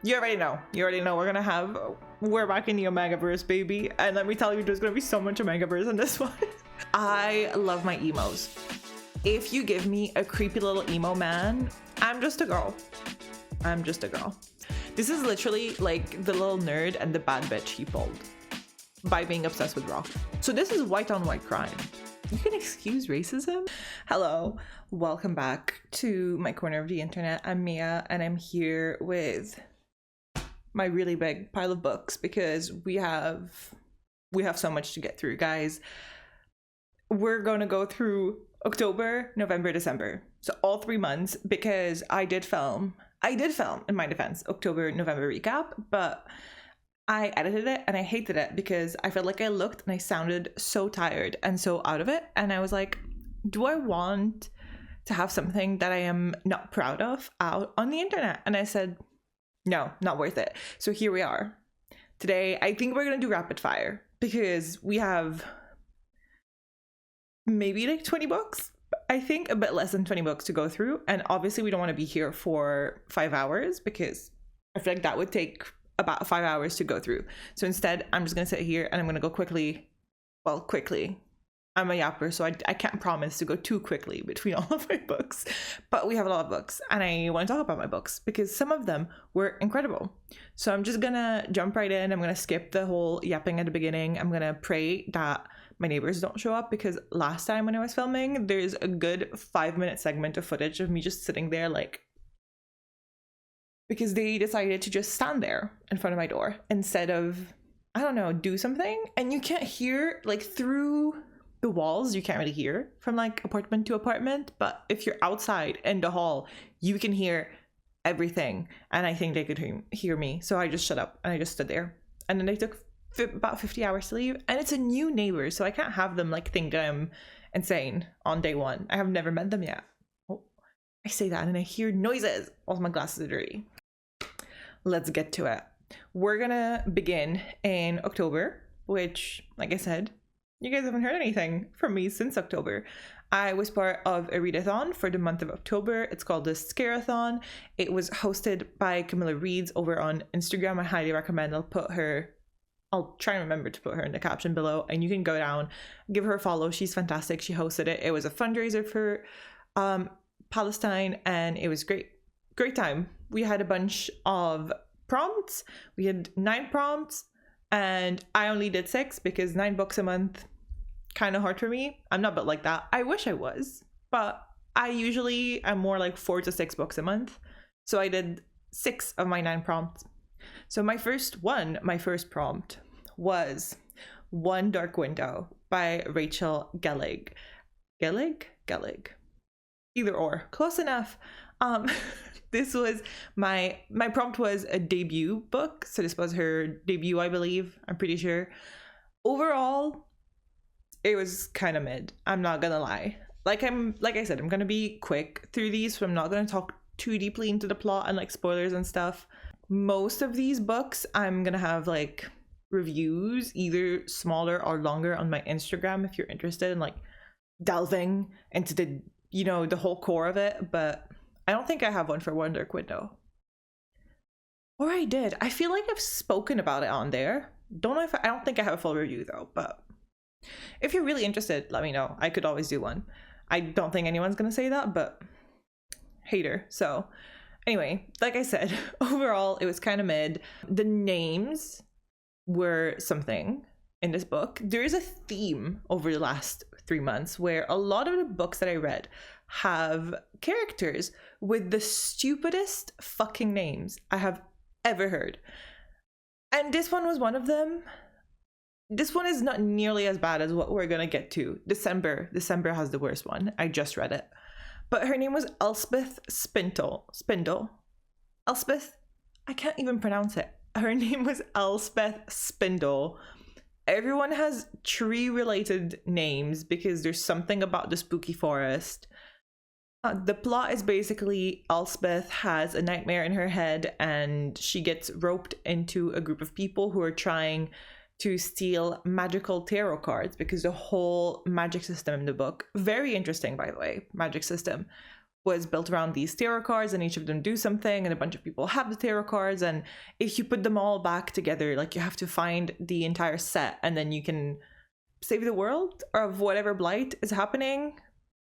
You already know. We're back in the Omegaverse, baby. And let me tell you, there's gonna be so much Omegaverse in this one. I love my emos. If you give me a creepy little emo man, I'm just a girl. This is literally like the little nerd and the bad bitch he pulled by being obsessed with Roth. So this is white on white crime. You can excuse racism? Hello, welcome back to my corner of the internet. I'm Mia and I'm here with my really big pile of books because we have so much to get through, guys. We're going to go through October, November, December. So all 3 months, because I did film in my defense October, November recap, but I edited it and I hated it because I felt like I looked and I sounded so tired and so out of it. And I was like, do I want to have something that I am not proud of out on the internet? And I said, no, not worth it. So here we are. Today, I think we're going to do rapid fire because we have maybe like 20 books. I think a bit less than 20 books to go through. And obviously we don't want to be here for 5 hours because I feel like that would take about 5 hours to go through. So instead, I'm just going to sit here and I'm going to go quickly. Well, quickly. I'm a yapper, so I can't promise to go too quickly between all of my books. But we have a lot of books and I want to talk about my books because some of them were incredible. So I'm just going to jump right in. I'm going to skip the whole yapping at the beginning. I'm going to pray that my neighbors don't show up because last time when I was filming, there's a good 5-minute segment of footage of me just sitting there like, because they decided to just stand there in front of my door instead of, I don't know, do something. And you can't hear, like, through the walls, you can't really hear from like apartment to apartment, but if you're outside in the hall, you can hear everything. And I think they could hear me. So I just shut up and I just stood there. And then they took about 50 hours to leave. And it's a new neighbor, so I can't have them like think I'm insane on day one. I have never met them yet. Oh, I say that and I hear noises. All my glasses are dirty. Let's get to it. We're gonna begin in October, which, like I said, you guys haven't heard anything from me since October. I was part of a readathon for the month of October. It's called the Scareathon. It was hosted by Camilla Reeds over on Instagram. I highly recommend. I'll try and remember to put her in the caption below, and you can go down, give her a follow. She's fantastic. She hosted it. It was a fundraiser for Palestine, and it was great time. We had a bunch of prompts. We had 9 prompts, and I only did 6 because 9 books a month, kind of hard for me. I'm not built like that. I wish I was, but I usually am more like 4 to 6 books a month. So I did 6 of my 9 prompts. So my first prompt was One Dark Window by Rachel Gillig. Gillig? Either or, close enough. This was my prompt was a debut book. So this was her debut, I believe. I'm pretty sure. Overall, it was kind of mid. I'm not gonna lie. Like I said, I'm gonna be quick through these, so I'm not gonna talk too deeply into the plot and like spoilers and stuff. Most of these books, I'm gonna have like reviews, either smaller or longer, on my Instagram if you're interested in like delving into the, you know, the whole core of it. But I don't think I have one for One Dark Window. Or I did. I feel like I've spoken about it on there. I don't think I have a full review though, but if you're really interested, let me know. I could always do one. I don't think anyone's gonna say that, but hater. So anyway, like I said, overall, it was kind of mid. The names were something in this book. There is a theme over the last 3 months where a lot of the books that I read have characters with the stupidest fucking names I have ever heard. And this one was one of them. This one is not nearly as bad as what we're gonna get to. December has the worst one. I just read it. But her name was Elspeth Spindle. Elspeth? I can't even pronounce it. Her name was Elspeth Spindle. Everyone has tree-related names because there's something about the spooky forest. The plot is basically Elspeth has a nightmare in her head and she gets roped into a group of people who are trying to steal magical tarot cards because the whole magic system in the book, very interesting by the way, magic system, was built around these tarot cards, and each of them do something, and a bunch of people have the tarot cards, and if you put them all back together, like you have to find the entire set, and then you can save the world of whatever blight is happening.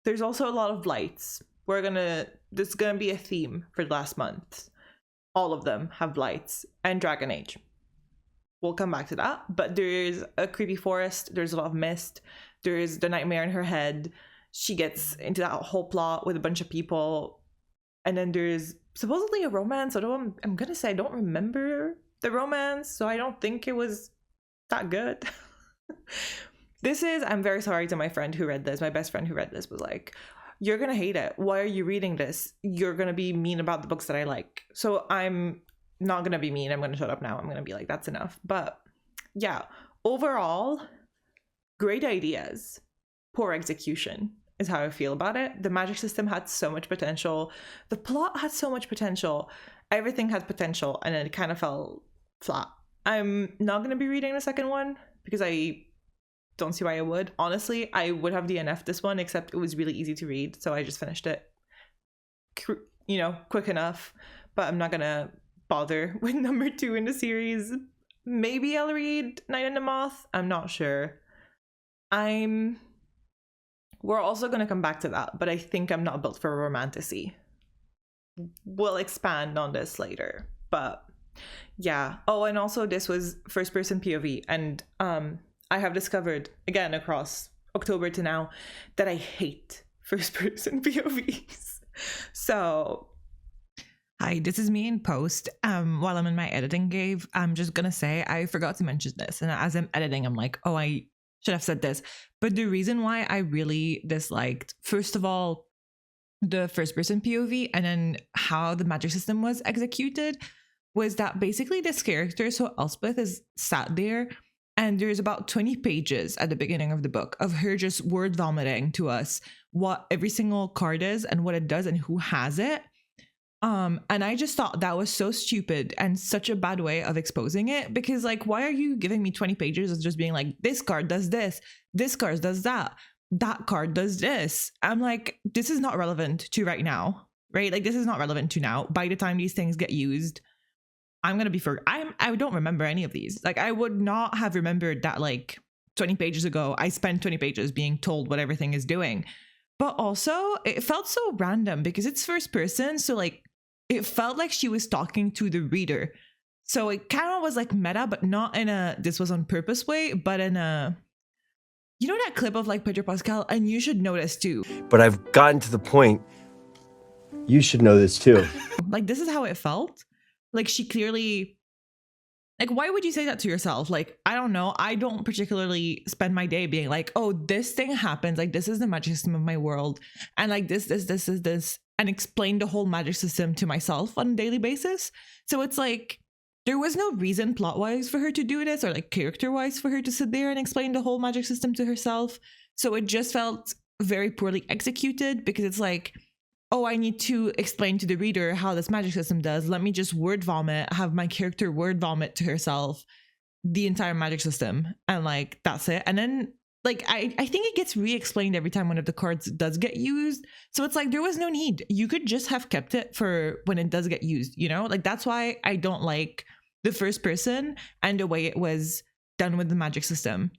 There's also a lot of blights. There's gonna be a theme for the last month. All of them have blights, and Dragon Age. We'll come back to that, but there's a creepy forest, there's a lot of mist, there's the nightmare in her head. She gets into that whole plot with a bunch of people, and then there's supposedly a romance, although I'm gonna say I don't remember the romance, so I don't think it was that good. I'm very sorry to my friend who read this. My best friend who read this was like, you're gonna hate it. Why are you reading this? You're gonna be mean about the books that I like. So I'm not gonna be mean. I'm gonna shut up now. I'm gonna be like, that's enough. But yeah, overall, great ideas, poor execution is how I feel about it. The magic system had so much potential. The plot had so much potential. Everything had potential, and then it kind of fell flat. I'm not gonna be reading the second one because I don't see why I would. Honestly, I would have DNF'd this one, except it was really easy to read, so I just finished it, quick enough. But I'm not gonna bother with number 2 in the series. Maybe I'll read Night and the Moth. I'm not sure. We're also gonna come back to that, but I think I'm not built for romantasy. We'll expand on this later, but yeah. Oh, and also this was first person POV, and I have discovered again across October to now that I hate first person POVs. So hi, this is me in post. While I'm in my editing cave, I'm just gonna say I forgot to mention this, and as I'm editing, I'm like, oh, I should have said this. But the reason why I really disliked, first of all, the first person POV, and then how the magic system was executed, was that basically this character, so Elspeth, is sat there, and there's about 20 pages at the beginning of the book of her just word vomiting to us what every single card is and what it does and who has it. And I just thought that was so stupid and such a bad way of exposing it, because like, why are you giving me 20 pages of just being like, this card does this card does that card does this? I'm like, this is not relevant to right now, right? Like, this is not relevant to now. By the time these things get used, I don't remember any of these. Like, I would not have remembered that like 20 pages ago I spent 20 pages being told what everything is doing. But also it felt so random because it's first person, so like it felt like she was talking to the reader. So it kind of was like meta, but not in a this was on purpose way, but in a, you know, that clip of like Pedro Pascal, and you should know this too. But I've gotten to the point, you should know this too. Like, this is how it felt. Like, she clearly, like, why would you say that to yourself? Like, I don't know. I don't particularly spend my day being like, oh, this thing happens. Like, this is the magic system of my world. And like this is this. And explain the whole magic system to myself on a daily basis. So it's like, there was no reason plot-wise for her to do this, or like character-wise for her to sit there and explain the whole magic system to herself. So it just felt very poorly executed, because it's like, oh, I need to explain to the reader how this magic system does. Let me just word vomit, have my character word vomit to herself the entire magic system. And like, that's it. And then like, I think it gets re-explained every time one of the cards does get used. So it's like, there was no need. You could just have kept it for when it does get used, you know? Like, that's why I don't like the first person and the way it was done with the magic system.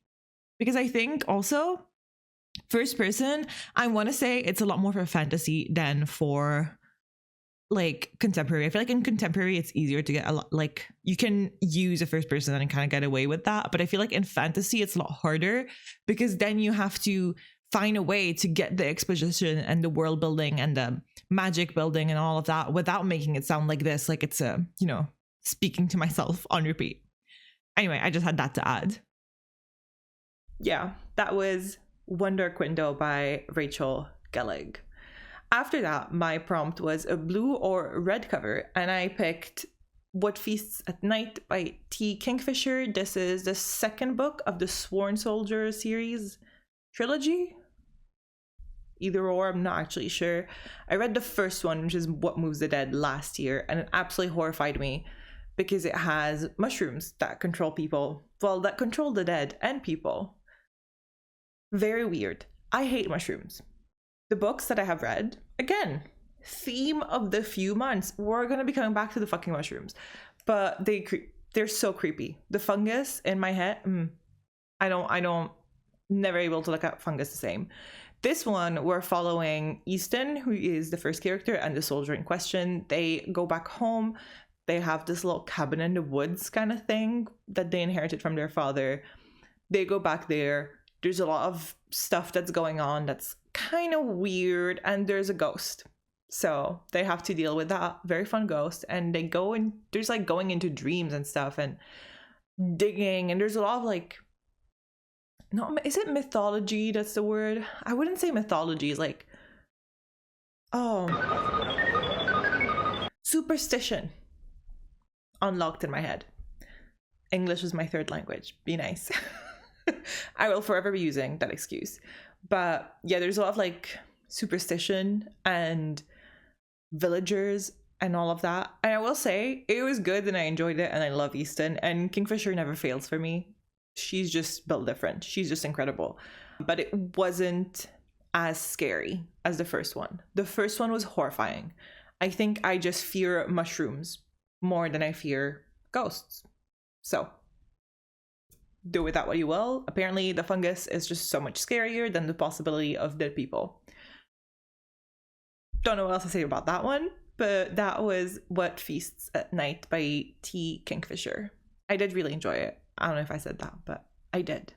Because I think also first person, I want to say it's a lot more for fantasy than for like contemporary. I feel like in contemporary it's easier to get a lot, like you can use a first person and kind of get away with that, but I feel like in fantasy it's a lot harder, because then you have to find a way to get the exposition and the world building and the magic building and all of that without making it sound like this, like it's a, you know, speaking to myself on repeat. Anyway, I just had that to add. Yeah, that was One Dark Window by Rachel Gillig. After that, my prompt was a blue or red cover, and I picked What Feasts at Night by T. Kingfisher. This is the second book of the Sworn Soldier series trilogy. Either or, I'm not actually sure. I read the first one, which is What Moves the Dead, last year, and it absolutely horrified me because it has mushrooms that control people. Well, that control the dead and people. Very weird. I hate mushrooms. The books that I have read, again, theme of the few months. We're gonna be coming back to the fucking mushrooms, but they're so creepy. The fungus in my head, I don't never able to look at fungus the same. This one, we're following Easton, who is the first character, and the soldier in question. They go back home. They have this little cabin in the woods kind of thing that they inherited from their father. They go back there. There's a lot of stuff that's going on that's kind of weird, and there's a ghost. So they have to deal with that very fun ghost, and they go and there's like going into dreams and stuff and digging, and there's a lot of like, no, is it mythology? That's the word. I wouldn't say mythology. It's like, superstition unlocked in my head. English is my third language. Be nice. I will forever be using that excuse. But yeah, there's a lot of like superstition and villagers and all of that. And I will say it was good and I enjoyed it and I love Easton, and Kingfisher never fails for me. She's just built different. She's just incredible. But it wasn't as scary as the first one. The first one was horrifying. I think I just fear mushrooms more than I fear ghosts. So do with that what you will. Apparently the fungus is just so much scarier than the possibility of dead people. Don't know what else to say about that one, but that was What Feasts at Night by T. Kingfisher. I did really enjoy it. I don't know if I said that, but I did.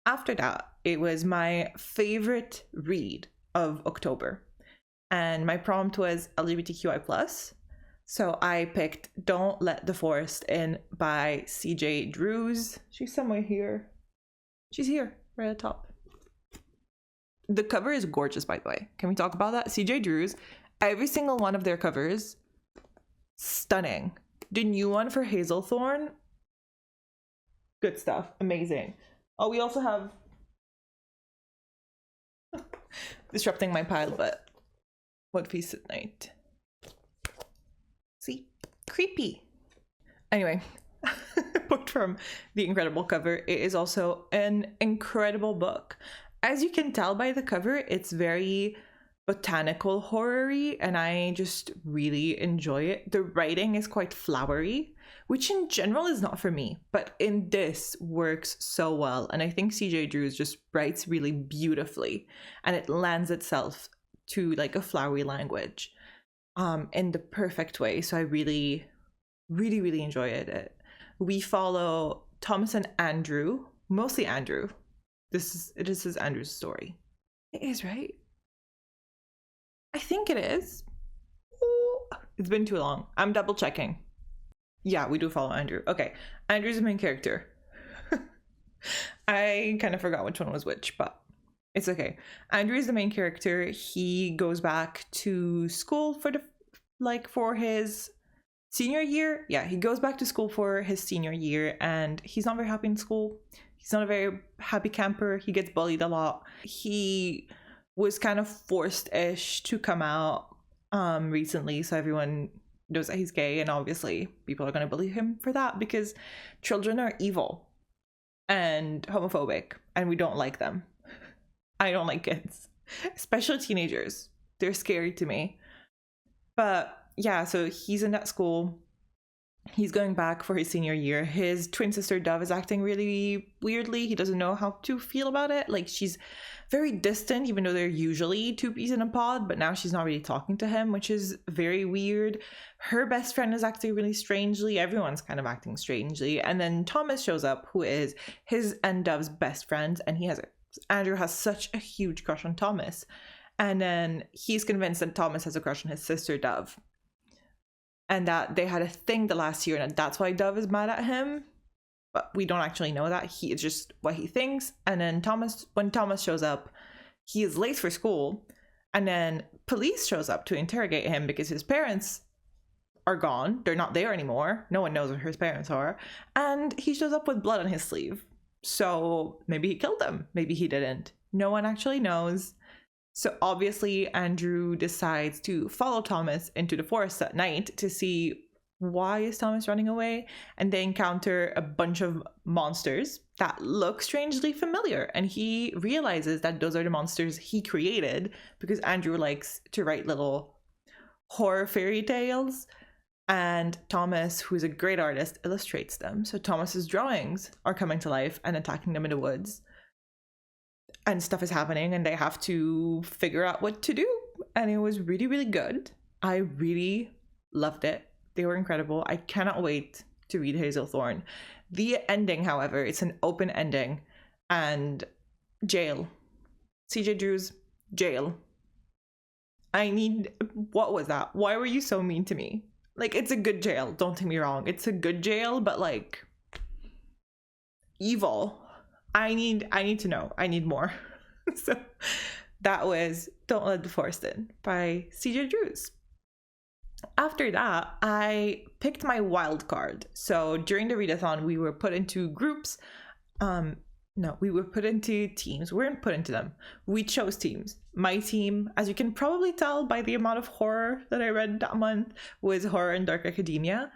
After that, it was my favorite read of October. And my prompt was LGBTQI+. So I picked Don't Let the Forest In by C.J. Drews. She's somewhere here. She's here, right at the top. The cover is gorgeous, by the way. Can we talk about that? C.J. Drews, every single one of their covers, stunning. The new one for Hazelthorn, good stuff. Amazing. Oh, we also have disrupting my pile, but What Feasts at Night. See? Creepy. Anyway, booked from the incredible cover. It is also an incredible book. As you can tell by the cover, it's very botanical horror-y, and I just really enjoy it. The writing is quite flowery, which in general is not for me, but in this works so well. And I think CJ Drews just writes really beautifully, and it lends itself to like a flowery language in the perfect way. So I really, really, really enjoy it. We follow Thomas and Andrew, mostly Andrew. This is Andrew's story. It is, right? I think it is. Ooh, it's been too long. I'm double checking. Yeah, we do follow Andrew. Okay, Andrew's the main character. I kind of forgot which one was which, but it's okay. Andrew is the main character. He goes back to school for his senior year. Yeah, he goes back to school for his senior year, and he's not very happy in school. He's not a very happy camper. He gets bullied a lot. He was kind of forced-ish to come out recently, so everyone knows that he's gay, and obviously people are going to bully him for that because children are evil and homophobic, and we don't like them. I don't like kids, especially teenagers. They're scary to me. But yeah, so he's in that school. He's going back for his senior year. His twin sister Dove is acting really weirdly. He doesn't know how to feel about it. Like, she's very distant, even though they're usually two peas in a pod, but now she's not really talking to him, which is very weird. Her best friend is acting really strangely. Everyone's kind of acting strangely. And then Thomas shows up, who is his and Dove's best friend, and Andrew has such a huge crush on Thomas. And then he's convinced that Thomas has a crush on his sister Dove, and that they had a thing the last year, and that's why Dove is mad at him. But we don't actually know that. It's just what he thinks. And then when Thomas shows up, he is late for school, and then police shows up to interrogate him because his parents are gone. They're not there anymore. No one knows where his parents are. And he shows up with blood on his sleeve. So maybe he killed them. Maybe he didn't. No one actually knows. So obviously Andrew decides to follow Thomas into the forest at night to see why is Thomas running away, and they encounter a bunch of monsters that look strangely familiar, and he realizes that those are the monsters he created because Andrew likes to write little horror fairy tales. And Thomas, who's a great artist, illustrates them. So Thomas's drawings are coming to life and attacking them in the woods. And stuff is happening and they have to figure out what to do. And it was really, really good. I really loved it. They were incredible. I cannot wait to read Hazelthorn. The ending, however, it's an open ending. And jail. CJ Drew's jail. What was that? Why were you so mean to me? Like, it's a good jail, don't take me wrong. It's a good jail, but like, evil. I need to know. I need more. So that was Don't Let the Forest In by CJ Drews. After that, I picked my wild card. So during the readathon, we were put into groups. No, we were put into teams. We weren't put into them. We chose teams. My team, as you can probably tell by the amount of horror that I read that month, was horror and dark academia.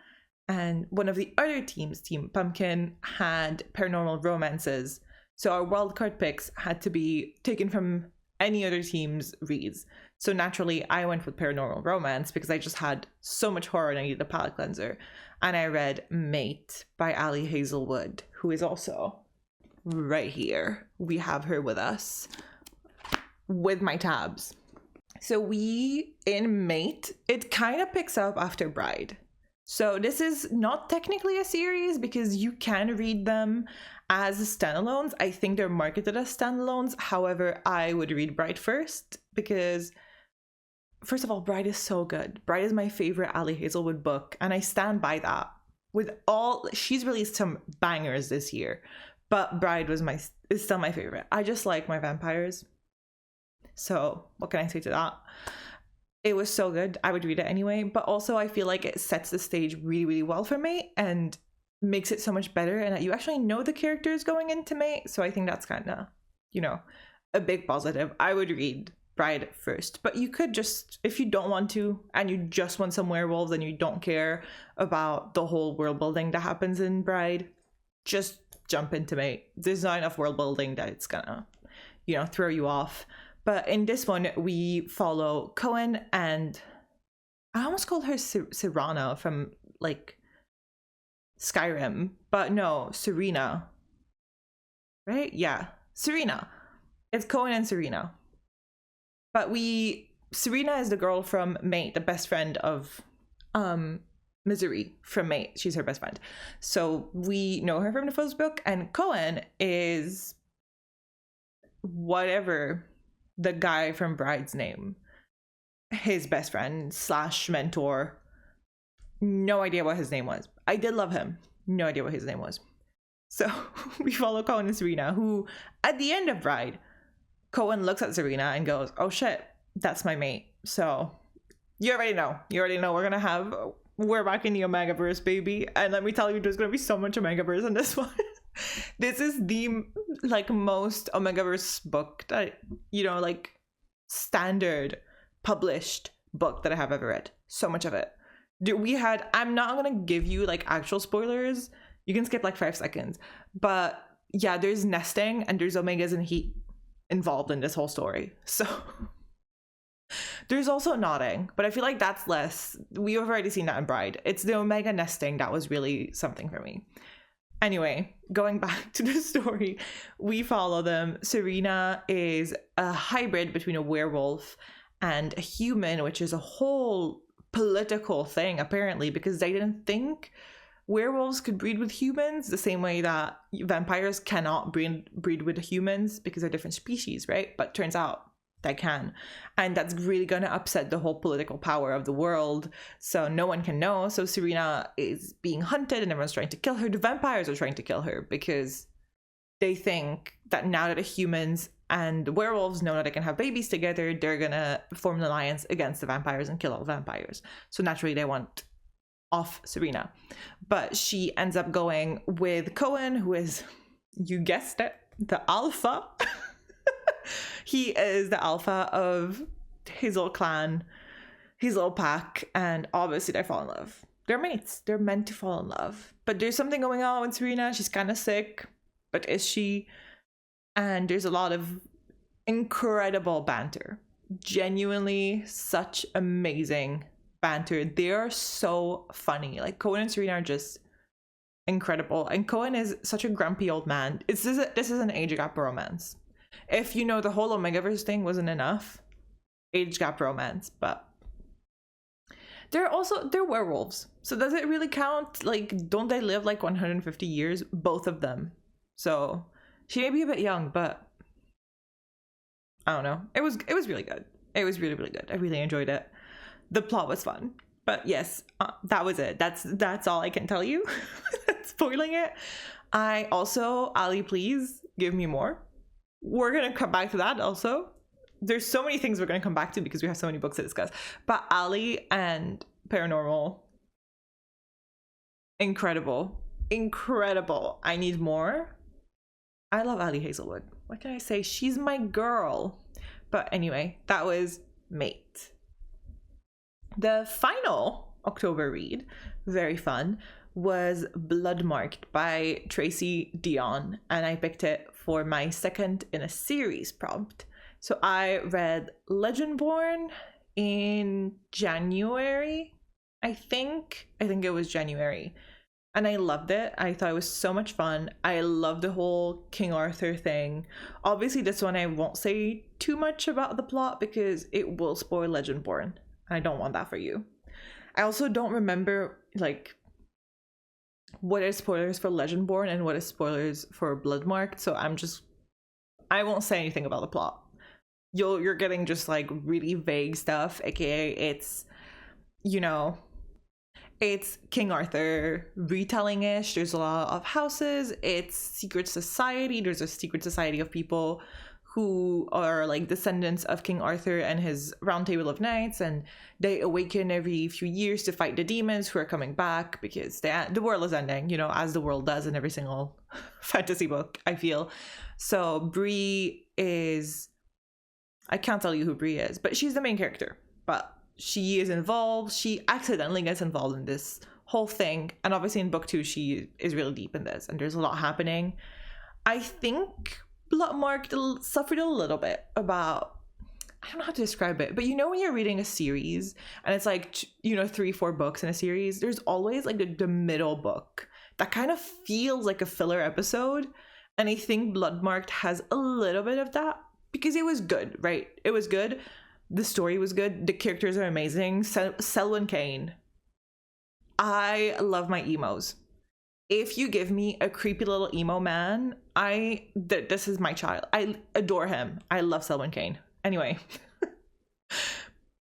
And one of the other teams, Team Pumpkin, had paranormal romances. So our wildcard picks had to be taken from any other team's reads. So naturally, I went with paranormal romance because I just had so much horror and I needed a palate cleanser. And I read Mate by Ali Hazelwood, who is also right here. We have her with us with my tabs. So in Mate, it kind of picks up after Bride. So this is not technically a series because you can read them as standalones. I think they're marketed as standalones. However, I would read Bride first because, first of all, Bride is so good. Bride is my favorite Ali Hazelwood book, and I stand by that. She's released some bangers this year, but Bride is still my favorite. I just like my vampires. So what can I say to that? It was so good. I would read it anyway, but also I feel like it sets the stage really, really well for me and makes it so much better, and that you actually know the characters going into Mate. So I think that's kind of, a big positive. I would read Bride first, but you could just, if you don't want to and you just want some werewolves and you don't care about the whole world building that happens in Bride, just jump into Mate. There's not enough world building that it's gonna, throw you off. But in this one, we follow Cohen and I almost called her Serena from like Skyrim, but no, Serena. Right? Yeah, Serena. It's Cohen and Serena. But Serena is the girl from Mate, the best friend of Misery from Mate. She's her best friend. So we know her from the first book, and Cohen is whatever the guy from Bride's name, his best friend / mentor. No idea what his name was. I did love him. No idea what his name was. So we follow Cohen and Serena, who at the end of Bride, Cohen looks at Serena and goes, oh shit, that's my mate. So you already know we're back in the Omegaverse, baby. And let me tell you, there's gonna be so much Omegaverse in this one. This is the most Omegaverse book that, standard published book that I have ever read. So much of it. I'm not gonna give you actual spoilers. You can skip 5 seconds. But yeah, there's nesting and there's omegas and heat involved in this whole story. So there's also nodding, but I feel like that's less. We've already seen that in Bride. It's the omega nesting that was really something for me. Anyway, going back to the story, we follow them. Serena is a hybrid between a werewolf and a human, which is a whole political thing, apparently, because they didn't think werewolves could breed with humans the same way that vampires cannot breed with humans because they're different species, right? But turns out they can. And that's really going to upset the whole political power of the world. So no one can know. So Serena is being hunted and everyone's trying to kill her. The vampires are trying to kill her because they think that now that the humans and the werewolves know that they can have babies together, they're going to form an alliance against the vampires and kill all the vampires. So naturally they want off Serena. But she ends up going with Cohen, who is, you guessed it, the alpha. He is the alpha of his little clan, his little pack, and obviously they fall in love. They're mates. They're meant to fall in love. But there's something going on with Serena. She's kind of sick, but is she? And there's a lot of incredible banter. Genuinely such amazing banter. They are so funny. Like Cohen and Serena are just incredible, and Cohen is such a grumpy old man. This is an age gap romance. If you know the whole Omegaverse thing wasn't enough, age gap romance. But they're werewolves, so does it really count? Like, don't they live like 150 years, both of them? So she may be a bit young, but I don't know. It was really good. It was really, really good. I really enjoyed it. The plot was fun. But yes, that was it. That's all I can tell you. Spoiling it. I also, Ali, please give me more. We're gonna come back to that also. There's so many things we're gonna come back to because we have so many books to discuss. But Ali and Paranormal, incredible. I need more. I love Ali Hazelwood. What can I say? She's my girl. But anyway, that was Mate. The final October read, very fun, was Bloodmarked by Tracy Deonn, and I picked it for my second in a series prompt. So I read Legendborn in January, I think it was January, and I loved it. I thought it was so much fun. I love the whole King Arthur thing. Obviously this one I won't say too much about the plot because it will spoil Legendborn. I don't want that for you. I also don't remember like what is spoilers for Legendborn and what is spoilers for Bloodmarked, so I won't say anything about the plot. You're getting just like really vague stuff, aka it's, you know, it's King Arthur retelling-ish. There's a lot of houses. It's secret society. There's a secret society of people who are like descendants of King Arthur and his round table of knights, and they awaken every few years to fight the demons who are coming back because the world is ending, you know, as the world does in every single fantasy book, I feel. So Bree is, I can't tell you who Bree is, but she's the main character. But she is involved. She accidentally gets involved in this whole thing, and obviously in book 2 she is really deep in this, and there's a lot happening. I think Bloodmarked suffered a little bit about, I don't know how to describe it, but you know when you're reading a series and it's like, you know, 3-4 books in a series, there's always like the middle book that kind of feels like a filler episode, and I think Bloodmarked has a little bit of that because it was good, right? It was good. The story was good. The characters are amazing. Selwyn Kane. I love my emos. If you give me a creepy little emo man, this is my child. I adore him. I love Selwyn Kane. Anyway,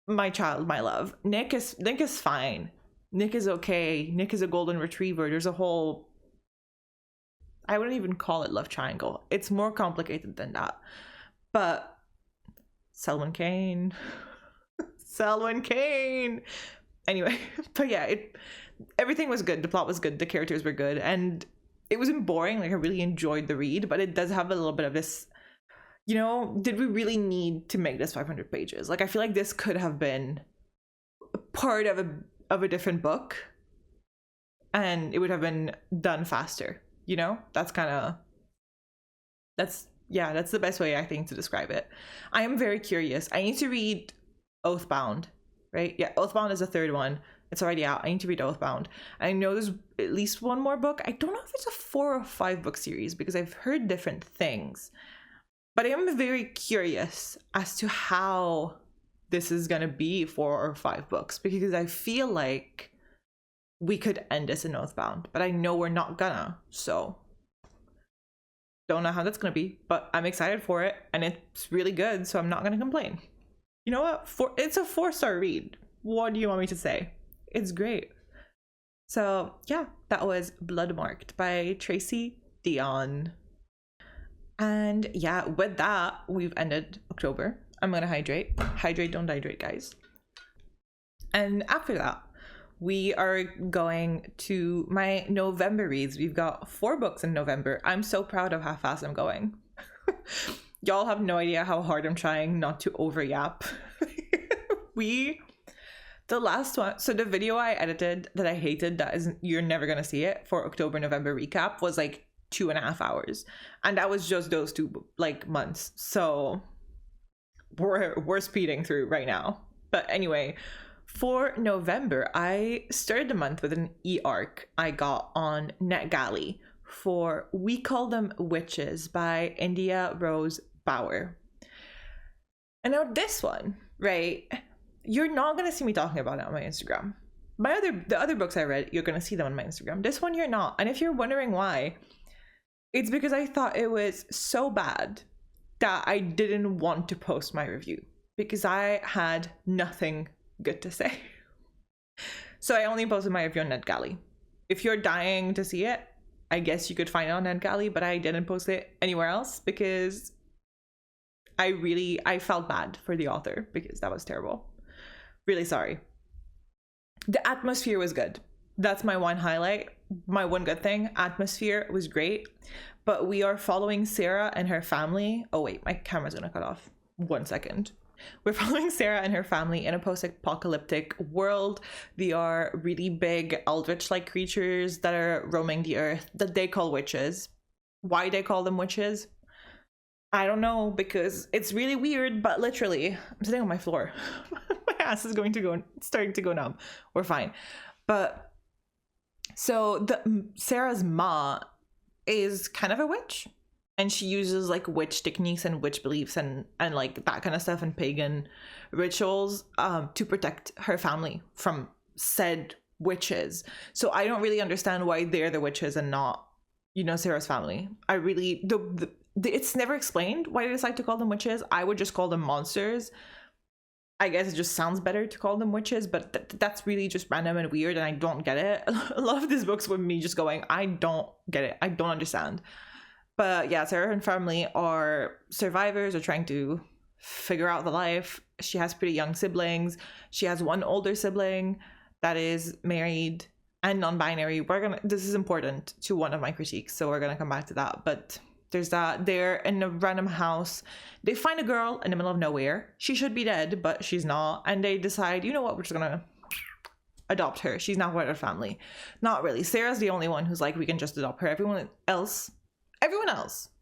my child, my love. Nick is fine. Nick is okay. Nick is a golden retriever. There's a whole, I wouldn't even call it love triangle. It's more complicated than that. But Selwyn Kane. Selwyn Kane. Anyway, but yeah, everything was good. The plot was good. The characters were good. And it wasn't boring. Like, I really enjoyed the read, but it does have a little bit of this, you know, did we really need to make this 500 pages? Like, I feel like this could have been part of a different book and it would have been done faster, you know? That's the best way I think to describe it. I am very curious. I need to read Oathbound, right? Yeah, Oathbound is the third one. It's already out. I need to read Oathbound. I know there's at least one more book. I don't know if it's a 4 or 5 book series because I've heard different things. But I am very curious as to how this is going to be 4 or 5 books because I feel like we could end this in Oathbound, but I know we're not gonna. So don't know how that's going to be, but I'm excited for it and it's really good, so I'm not going to complain. You know what? It's a 4-star read. What do you want me to say? It's great. So yeah, that was Bloodmarked by Tracy Deonn. And yeah, with that, we've ended October. I'm gonna hydrate. Hydrate, don't hydrate, guys. And after that, we are going to my November reads. We've got 4 books in November. I'm so proud of how fast I'm going. Y'all have no idea how hard I'm trying not to over yap. The last one, so the video I edited that I hated, that is, you're never gonna see it, for October November recap was like 2.5 hours, and that was just those 2 like months. So we're speeding through right now. But anyway, For November, I started the month with an e-arc I got on NetGalley for We Call Them Witches by India Rose Bauer. And now this one, right? You're not going to see me talking about it on my Instagram. The other books I read, you're going to see them on my Instagram. This one, you're not. And if you're wondering why, it's because I thought it was so bad that I didn't want to post my review because I had nothing good to say. So I only posted my review on NetGalley. If you're dying to see it, I guess you could find it on NetGalley, but I didn't post it anywhere else because I felt bad for the author because that was terrible. Really sorry. The atmosphere was good. That's my one highlight. My one good thing. Atmosphere was great. But we are following Sarah and her family. Oh wait, my camera's gonna cut off. 1 second. We're following Sarah and her family in a post-apocalyptic world. They are really big eldritch-like creatures that are roaming the earth that they call witches. Why they call them witches? I don't know, because it's really weird, but literally, I'm sitting on my floor. My ass is starting to go numb. We're fine. But so Sarah's ma is kind of a witch, and she uses like witch techniques and witch beliefs and like that kind of stuff and pagan rituals to protect her family from said witches. So I don't really understand why they're the witches and not, Sarah's family. I really it's never explained why they decide to call them witches. I would just call them monsters. I guess it just sounds better to call them witches, but that's really just random and weird, and I don't get it. A lot of these books with me just going, I don't get it. I don't understand. But yeah, Sarah and family are survivors, are trying to figure out the life. She has pretty young siblings. She has one older sibling that is married and non-binary. This is important to one of my critiques, so we're gonna come back to that. But there's that. They're in a random house. They find a girl in the middle of nowhere. She should be dead, but she's not. And they decide, you know what, we're just gonna adopt her. She's not part of the family. Not really. Sarah's the only one who's like, we can just adopt her. Everyone else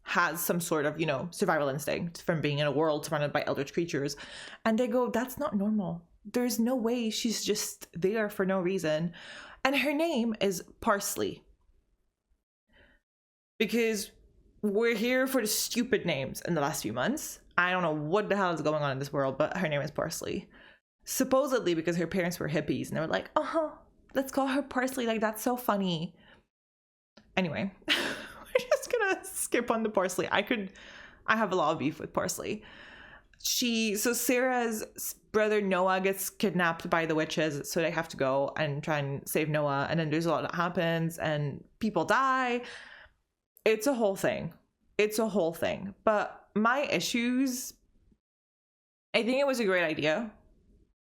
has some sort of, survival instinct from being in a world surrounded by eldritch creatures. And they go, that's not normal. There's no way she's just there for no reason. And her name is Parsley. Because we're here for the stupid names in the last few months. I don't know what the hell is going on in this world, but her name is Parsley. Supposedly because her parents were hippies and they were like, let's call her Parsley. Like, that's so funny. Anyway, we're just gonna skip on the Parsley. I have a lot of beef with Parsley. So Sarah's brother Noah gets kidnapped by the witches, so they have to go and try and save Noah. And then there's a lot that happens and people die. It's a whole thing. But my issues, I think it was a great idea.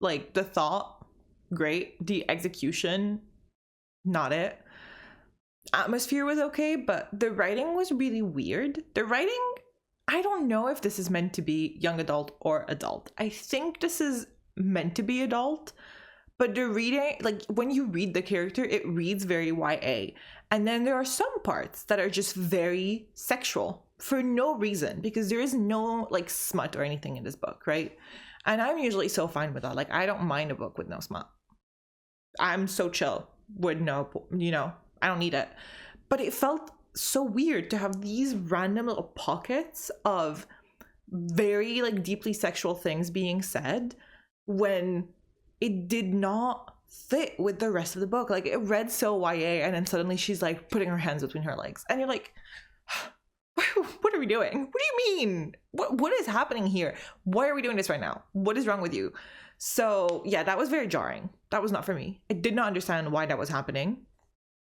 Like, the thought, great. The execution, not it. Atmosphere was okay, but the writing was really weird. The writing, I don't know if this is meant to be young adult or adult. I think this is meant to be adult. But the reading, like when you read the character, it reads very YA. And then there are some parts that are just very sexual for no reason, because there is no like smut or anything in this book, right? And I'm usually so fine with that. Like, I don't mind a book with no smut. I'm so chill with no, I don't need it. But it felt so weird to have these random little pockets of very like deeply sexual things being said when it did not fit with the rest of the book. Like, it read so YA, and then suddenly she's like putting her hands between her legs, and you're like, what are we doing? What do you mean? What is happening here? Why are we doing this right now? What is wrong with you? So yeah, that was very jarring. That was not for me. I did not understand why that was happening.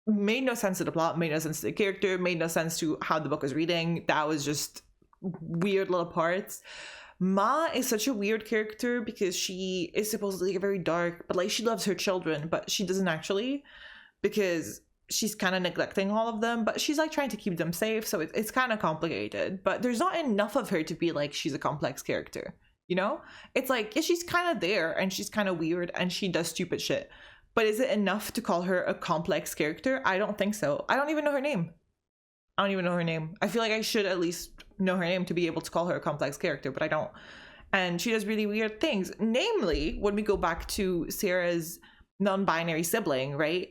Made no sense to the plot, made no sense to the character, made no sense to how the book was reading. That was just weird little parts. Ma is such a weird character because she is supposedly very dark, but like she loves her children, but she doesn't actually, because she's kind of neglecting all of them, but she's like trying to keep them safe, so it's kind of complicated. But there's not enough of her to be like she's a complex character, It's like, yeah, she's kind of there and she's kind of weird and she does stupid shit, but is it enough to call her a complex character? I don't think so. I don't even know her name. I feel like I should at least know her name to be able to call her a complex character, but I don't. and she does really weird things. Namely, when we go back to Sarah's non-binary sibling, right?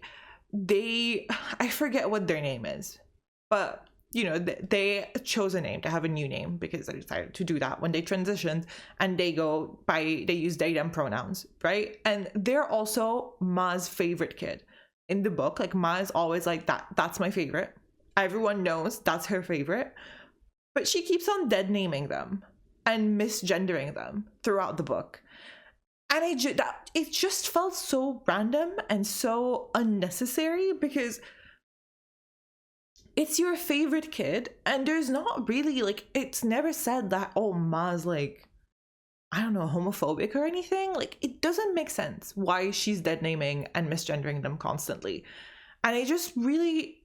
I forget what their name is, but you know, they chose a name, to have a new name, because they decided to do that when they transitioned, and they use they them pronouns, right? And they're also Ma's favorite kid in the book. Like, Ma is always like, that's my favorite. Everyone knows that's her favorite, but she keeps on dead naming them and misgendering them throughout the book. And it just felt so random and so unnecessary, because it's your favorite kid, and there's not really, like, it's never said that, oh, Ma's like, I don't know, homophobic or anything. Like, it doesn't make sense why she's dead naming and misgendering them constantly. And I just really,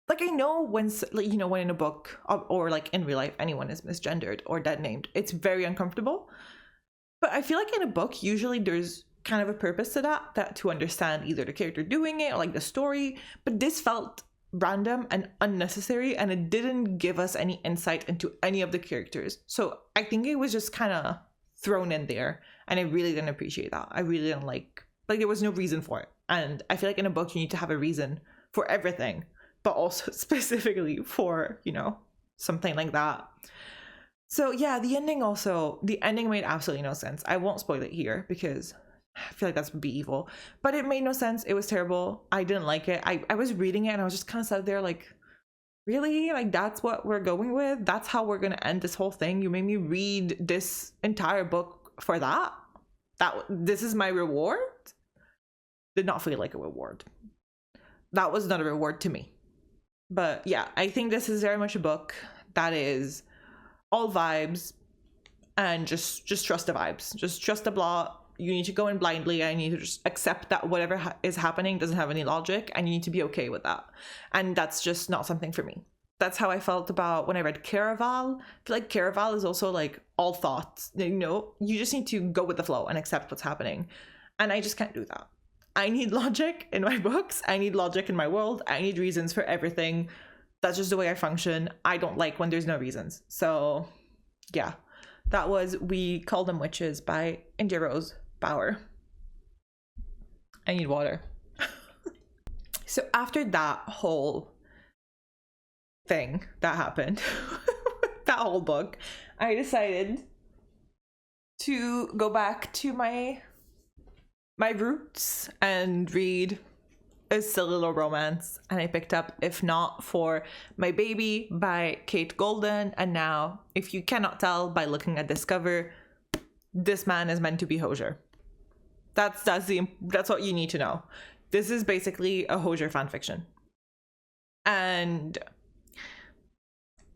like, I know when, like, you know, when in a book or like in real life anyone is misgendered or dead named, it's very uncomfortable. But I feel like in a book, usually there's kind of a purpose to that to understand either the character doing it or like the story. But this felt random and unnecessary, and it didn't give us any insight into any of the characters. So I think it was just kind of thrown in there, and I really didn't appreciate that. I really didn't like there was no reason for it. And I feel like in a book you need to have a reason for everything, but also specifically for, you know, something like that. So yeah, the ending made absolutely no sense. I won't spoil it here because I feel like that's would be evil, but it made no sense. It was terrible. I didn't like it. I was reading it and I was just kind of sat there like, really? Like, that's what we're going with? That's how we're going to end this whole thing? You made me read this entire book for that? This is my reward? Did not feel like a reward. That was not a reward to me. But yeah, I think this is very much a book that is all vibes, and just trust the vibes. Just trust the plot. You need to go in blindly. I need to just accept that whatever is happening doesn't have any logic, and you need to be okay with that. And that's just not something for me. That's how I felt about when I read Caraval. I feel like Caraval is also like all thoughts. You know, you just need to go with the flow and accept what's happening. And I just can't do that. I need logic in my books. I need logic in my world. I need reasons for everything. That's just the way I function. I don't like when there's no reasons. So yeah, that was We Call Them Witches by India Rose Bauer. I need water. So after that whole thing that happened, that whole book, I decided to go back to my roots and read a silly little romance, and I picked up If Not for My Baby by Kate Golden. And now, if you cannot tell by looking at this cover, this man is meant to be Hosier. That's what you need to know. This is basically a Hosier fanfiction, and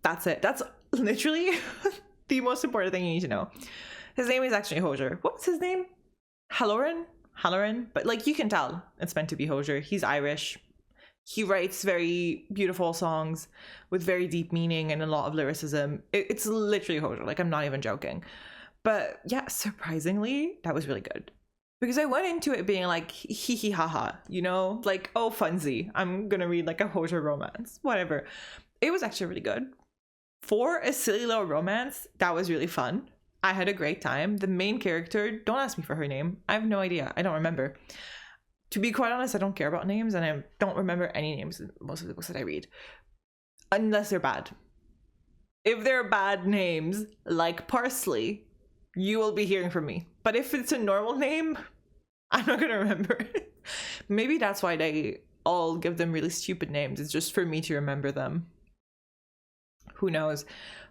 that's it. That's literally the most important thing you need to know. His name is actually Hosier. What was his name? Halloran, but like, you can tell it's meant to be Hosier. He's Irish. He writes very beautiful songs with very deep meaning and a lot of lyricism. It's literally Hosier. Like, I'm not even joking. But yeah, surprisingly, that was really good. Because I went into it being like, hee hee ha ha, you know? Like, oh, funsy. I'm gonna read like a Hosier romance. Whatever. It was actually really good. For a silly little romance, that was really fun. I had a great time. The main character, don't ask me for her name. I have no idea. I don't remember. To be quite honest, I don't care about names, and I don't remember any names in most of the books that I read. Unless they're bad. If they're bad names, like Parsley, you will be hearing from me. But if it's a normal name, I'm not going to remember. Maybe that's why they all give them really stupid names. It's just for me to remember them. Who knows?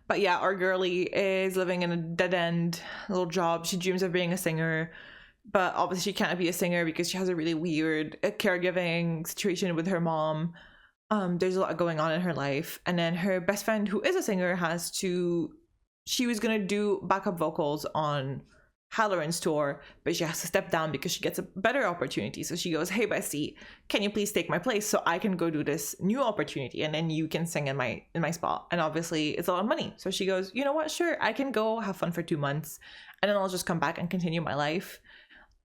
But yeah, our girlie is living in a dead-end little job. She dreams of being a singer, but obviously she can't be a singer because she has a really weird caregiving situation with her mom. There's a lot going on in her life. And then her best friend, who is a singer, she was going to do backup vocals on Halloran's tour, but she has to step down because she gets a better opportunity. So she goes, hey bestie, can you please take my place so I can go do this new opportunity, and then you can sing in my spot? And obviously it's a lot of money. So she goes, you know what, sure, I can go have fun for 2 months and then I'll just come back and continue my life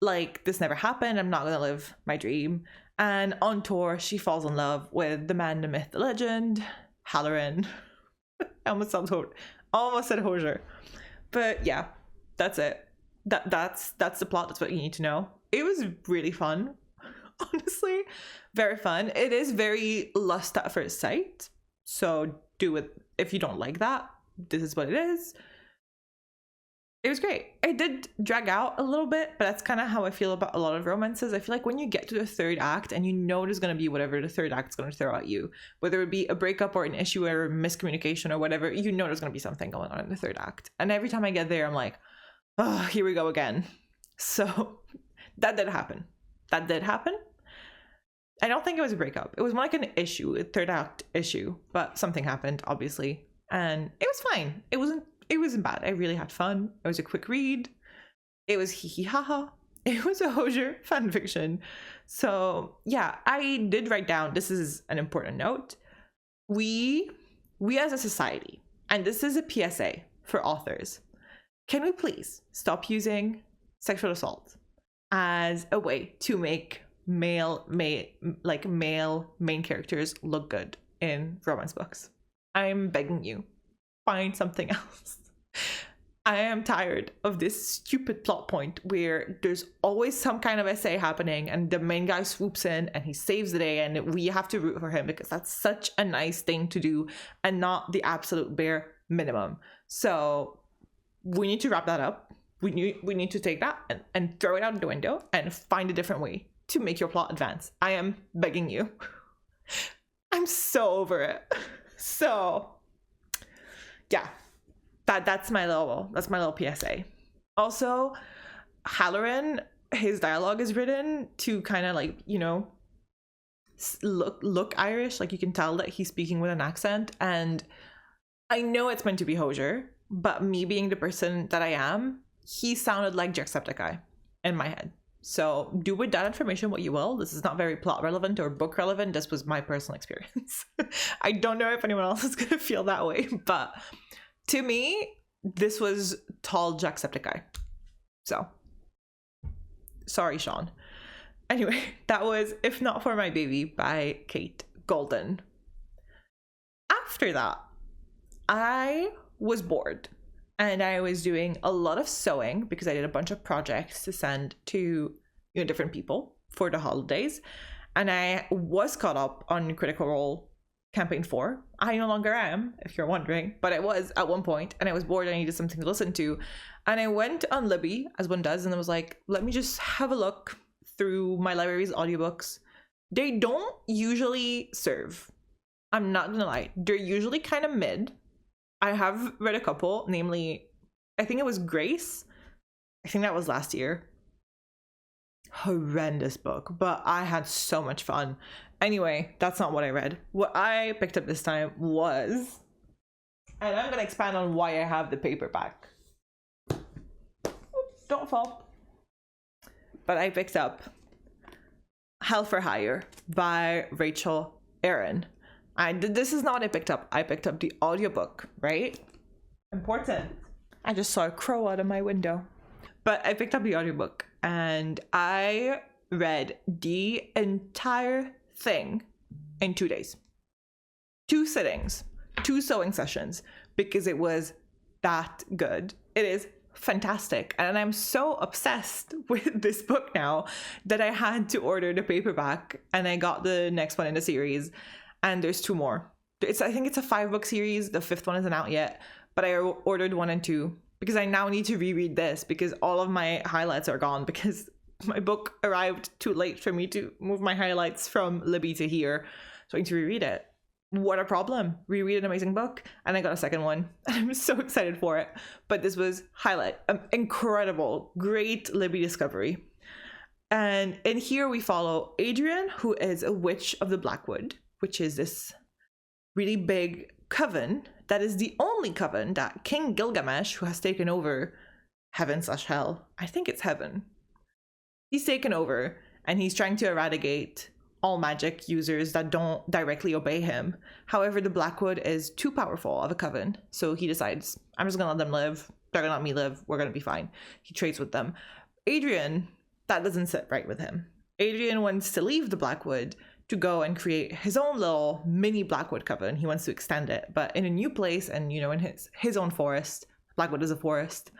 like this never happened. I'm not gonna live my dream. And on tour she falls in love with the man, the myth, the legend, Halloran. I almost said Hosier. But yeah, That's it. That's the plot. That's what you need to know. It was really fun. Honestly, very fun. It is very lust at first sight. So do it if you don't like that. This is what it is. It was great. It did drag out a little bit, but that's kind of how I feel about a lot of romances. I feel like when you get to the third act and you know there's going to be whatever the third act is going to throw at you, whether it be a breakup or an issue or miscommunication or whatever, you know there's going to be something going on in the third act. And every time I get there, I'm like, oh, here we go again. So that did happen. That did happen. I don't think it was a breakup. It was more like an issue, a third act issue, but something happened, obviously. And it was fine. It wasn't bad. I really had fun. It was a quick read. It was hee hee ha ha. It was a Hozier fan fiction. So yeah, I did write down, this is an important note. We as a society, and this is a PSA for authors, can we please stop using sexual assault as a way to make male main characters look good in romance books? I'm begging you, find something else. I am tired of this stupid plot point where there's always some kind of essay happening and the main guy swoops in and he saves the day and we have to root for him because that's such a nice thing to do and not the absolute bare minimum. So we need to wrap that up. We need to take that and throw it out the window and find a different way to make your plot advance. I am begging you. I'm so over it. So yeah, that's my little PSA. Also, Halloran, his dialogue is written to kind of like, you know, look Irish. Like you can tell that he's speaking with an accent, and I know it's meant to be Hozier, but me being the person that I am, he sounded like Jacksepticeye in my head. So do with that information what you will. This is not very plot relevant or book relevant. This was my personal experience. I don't know if anyone else is going to feel that way, but to me, this was tall Jacksepticeye. So, sorry, Sean. Anyway, that was If Not For My Baby by Kate Golden. After that, I was bored and I was doing a lot of sewing because I did a bunch of projects to send to different people for the holidays. And I was caught up on Critical Role Campaign 4. I no longer am, if you're wondering, but I was at one point and I was bored and I needed something to listen to. And I went on Libby, as one does, and I was like, let me just have a look through my library's audiobooks. They don't usually serve. I'm not gonna lie. They're usually kind of mid. I have read a couple, namely, I think it was Grace. I think that was last year. Horrendous book, but I had so much fun. Anyway, that's not what I read. What I picked up this time was, and I'm gonna expand on why I have the paperback. Oops, don't fall. But I picked up Hell for Hire by Rachel Aaron. This is not what I picked up. I picked up the audiobook, right? Important. I just saw a crow out of my window. But I picked up the audiobook and I read the entire thing in 2 days. 2 sittings, 2 sewing sessions, because it was that good. It is fantastic. And I'm so obsessed with this book now that I had to order the paperback and I got the next one in the series. And there's 2 more. I think it's a 5-book series. The 5th one isn't out yet, but I ordered 1 and 2 because I now need to reread this because all of my highlights are gone because my book arrived too late for me to move my highlights from Libby to here. So I need to reread it. What a problem. Reread an amazing book. And I got a second one. I'm so excited for it. But this was incredible, great Libby discovery. And in here we follow Adrian, who is a witch of the Blackwood, which is this really big coven that is the only coven that King Gilgamesh, who has taken over heaven/hell, I think it's heaven, he's taken over and he's trying to eradicate all magic users that don't directly obey him. However, the Blackwood is too powerful of a coven, so he decides, I'm just gonna let them live, they're gonna let me live, we're gonna be fine. He trades with them. Adrian, that doesn't sit right with him. Adrian wants to leave the Blackwood to go and create his own little mini Blackwood coven. He wants to extend it, but in a new place and, in his own forest. Blackwood is a forest.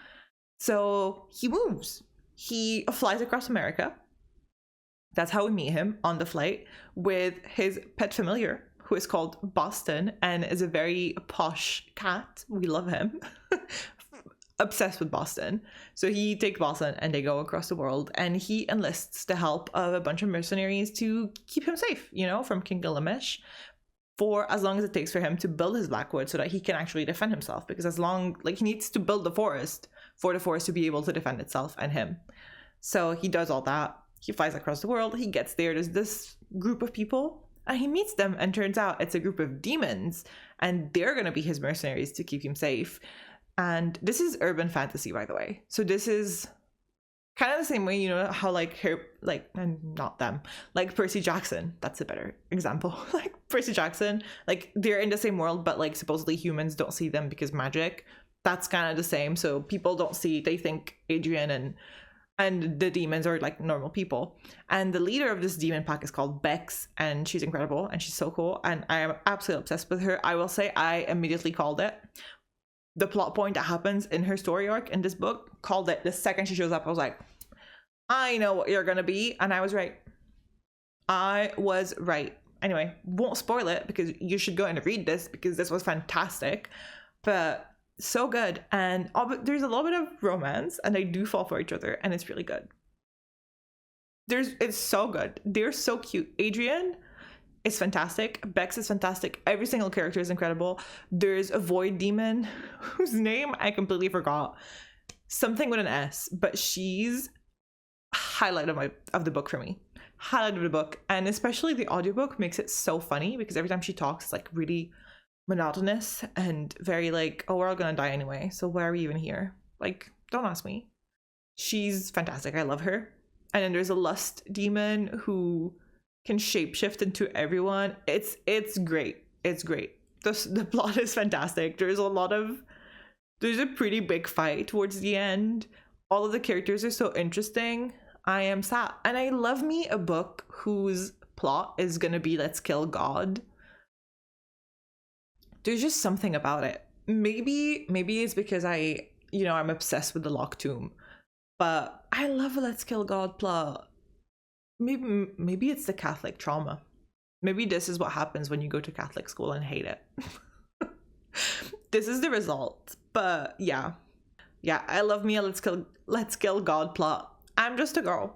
So he moves. He flies across America. That's how we meet him on the flight with his pet familiar, who is called Boston and is a very posh cat. We love him. Obsessed with Boston. So he takes Boston and they go across the world, and he enlists the help of a bunch of mercenaries to keep him safe, you know, from King Gilgamesh, for as long as it takes for him to build his Blackwood so that he can actually defend himself. Because as long, like, he needs to build the forest for the forest to be able to defend itself and him. So he does all that. He flies across the world. He gets there. There's this group of people and he meets them, and turns out it's a group of demons, and they're going to be his mercenaries to keep him safe. And this is urban fantasy, by the way. So this is kind of the same way, you know, how and not them, like Percy Jackson. That's a better example. Like Percy Jackson, like they're in the same world, but like supposedly humans don't see them because magic. That's kind of the same. So people don't see, they think Adrian and the demons are like normal people. And the leader of this demon pack is called Bex, and she's incredible and she's so cool. And I am absolutely obsessed with her. I will say I immediately called it. The plot point that happens in her story arc in this book, called it the second she shows up. I was like, I know what you're gonna be. And I was right. Anyway, won't spoil it because you should go and read this because this was fantastic. But so good. And there's a little bit of romance, and they do fall for each other, and it's really good. It's so good. They're so cute. Adrian is fantastic. Bex is fantastic. Every single character is incredible. There's a void demon whose name I completely forgot. Something with an S, but she's highlight of the book for me. Highlight of the book. And especially the audiobook makes it so funny because every time she talks, it's like really monotonous and very like, oh, we're all gonna die anyway, so why are we even here? Like, don't ask me. She's fantastic. I love her. And then there's a lust demon who can shapeshift into everyone. It's great. It's great. The plot is fantastic. There's a pretty big fight towards the end. All of the characters are so interesting. I am sad. And I love me a book whose plot is gonna be let's kill God. There's just something about it. Maybe it's because I'm obsessed with the Locke tomb, but I love a let's kill God plot. Maybe it's the Catholic trauma. Maybe this is what happens when you go to Catholic school and hate it. This is the result. But yeah, I love me a let's kill God plot. I'm just a girl.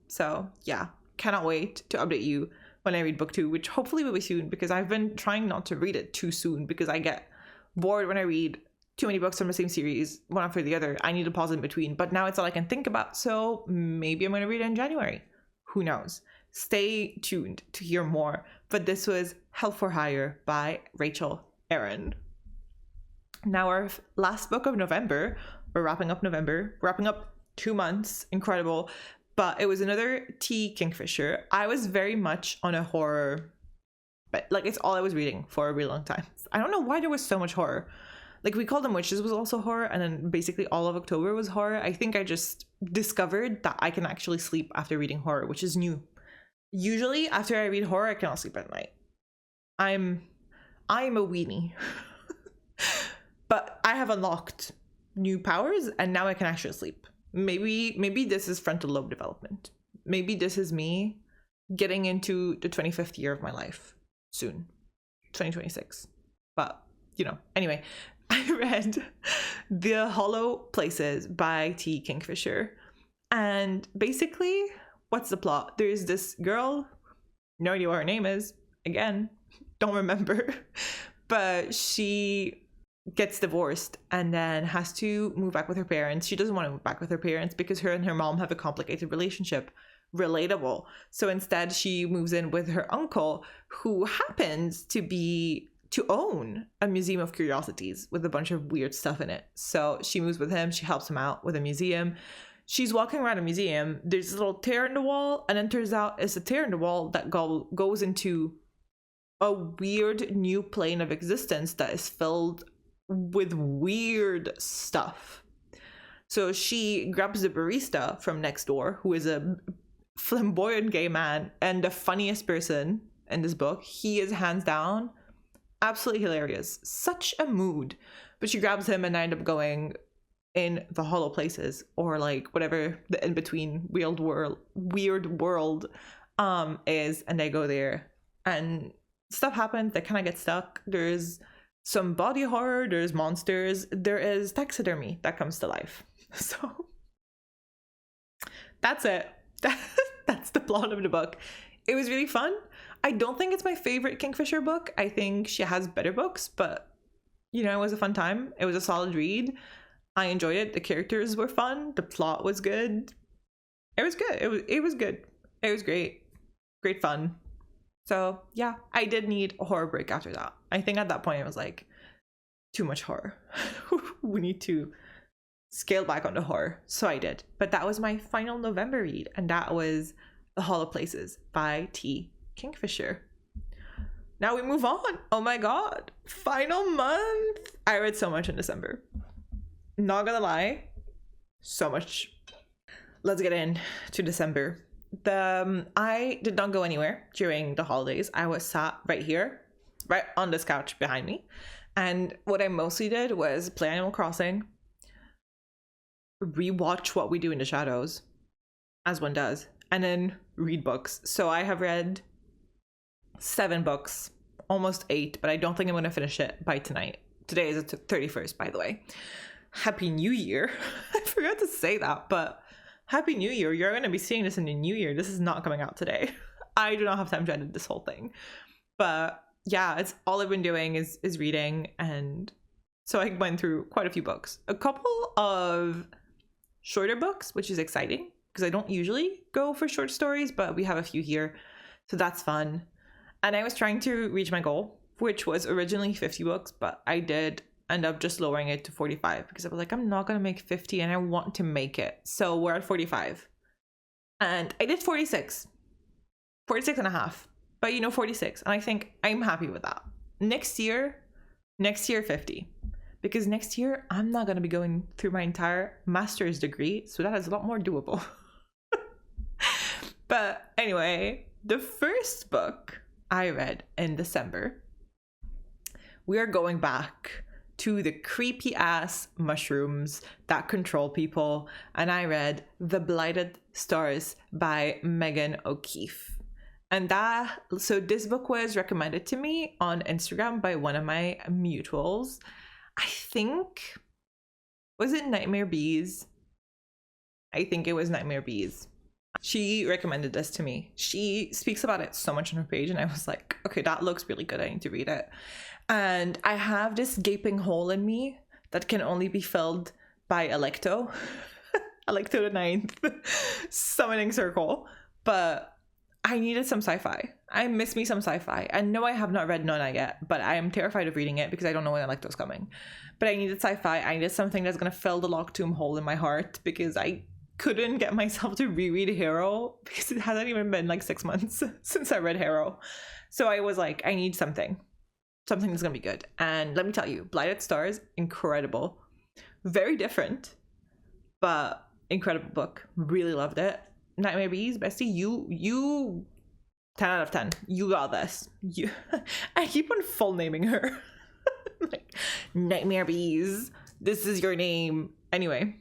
So yeah, cannot wait to update you when I read book 2, which hopefully will be soon, because I've been trying not to read it too soon because I get bored when I read too many books from the same series, one after the other. I need to pause in between, but now it's all I can think about, so maybe I'm going to read it in January. Who knows? Stay tuned to hear more. But this was Hell for Hire by Rachel Aaron. Now our last book of November. We're wrapping up November. Wrapping up 2 months. Incredible. But it was another Kingfisher. I was very much on a horror, but like it's all I was reading for a really long time. I don't know why there was so much horror. Like We Call Them Witches was also horror, and then basically all of October was horror. I think I just discovered that I can actually sleep after reading horror, which is new. Usually after I read horror, I cannot sleep at night. I'm a weenie. But I have unlocked new powers, and now I can actually sleep. Maybe this is frontal lobe development. Maybe this is me getting into the 25th year of my life soon, 2026. But, anyway, I read The Hollow Places by Kingfisher. And basically, what's the plot? There's this girl, no idea what her name is. Again, don't remember. But she gets divorced and then has to move back with her parents. She doesn't want to move back with her parents because her and her mom have a complicated relationship. Relatable. So instead she moves in with her uncle, who happens to own a museum of curiosities with a bunch of weird stuff in it. So she moves with him. She helps him out with a museum. She's walking around a museum. There's a little tear in the wall, and then turns out it's a tear in the wall that goes into a weird new plane of existence that is filled with weird stuff. So she grabs the barista from next door, who is a flamboyant gay man and the funniest person in this book. He is hands down absolutely hilarious. Such a mood. But she grabs him, and I end up going, in the hollow places, or like whatever the in-between weird world is, and they go there and stuff happens. They kind of get stuck. There's some body horror, there's monsters, there is taxidermy that comes to life. So that's it. That's the plot of the book. It was really fun. I don't think it's my favorite Kingfisher book. I think she has better books, but you know, it was a fun time. It was a solid read. I enjoyed it. The characters were fun. The plot was good. It was good. It was good. It was great. Great fun. So yeah, I did need a horror break after that. I think at that point it was like, too much horror. We need to scale back on the horror. So I did. But that was my final November read, and that was The Hollow Places by T. Kingfisher. Now we move on. Oh my god. Final month. I read so much in December. Not gonna lie. So much. Let's get into December. I did not go anywhere during the holidays. I was sat right here, right on this couch behind me. And what I mostly did was play Animal Crossing, rewatch What We Do in the Shadows, as one does, and then read books. So I have read 7 books, almost 8, but I don't think I'm going to finish it by tonight. Today is the 31st, by the way. Happy New Year. I forgot to say that, but Happy New Year. You're going to be seeing this in the new year. This is not coming out today. I do not have time to edit this whole thing. But yeah, it's all I've been doing is reading. And so I went through quite a few books. A couple of shorter books, which is exciting because I don't usually go for short stories, but we have a few here. So that's fun. And I was trying to reach my goal, which was originally 50 books, but I did end up just lowering it to 45 because I was like, I'm not going to make 50 and I want to make it. So we're at 45. And I did 46 and a half, but 46. And I think I'm happy with that. Next year 50, because next year I'm not going to be going through my entire master's degree. So that is a lot more doable. But anyway, the first book I read in December, we are going back to the creepy ass mushrooms that control people, and I read The Blighted Stars by Megan O'Keefe. And so this book was recommended to me on Instagram by one of my mutuals. I think, was it Nightmare Bees? I think it was Nightmare Bees. She recommended this to me. She speaks about it so much on her page, and I was like, okay, that looks really good. I need to read it. And I have this gaping hole in me that can only be filled by Alecto. Alecto the 9th summoning circle. But I needed some sci-fi. I miss me some sci-fi. I know I have not read Nona yet, but I am terrified of reading it because I don't know when Alecto's coming. But I needed sci-fi. I needed something that's going to fill the Locke tomb hole in my heart because I couldn't get myself to reread Harrow because it hasn't even been like 6 months since I read Harrow. So I was like, I need something that's gonna be good. And let me tell you, Blighted Stars, incredible. Very different, but incredible book. Really loved it. Nightmare Bees, bestie, you 10 out of 10. You got this. I keep on full naming her. Like, Nightmare Bees, this is your name. Anyway.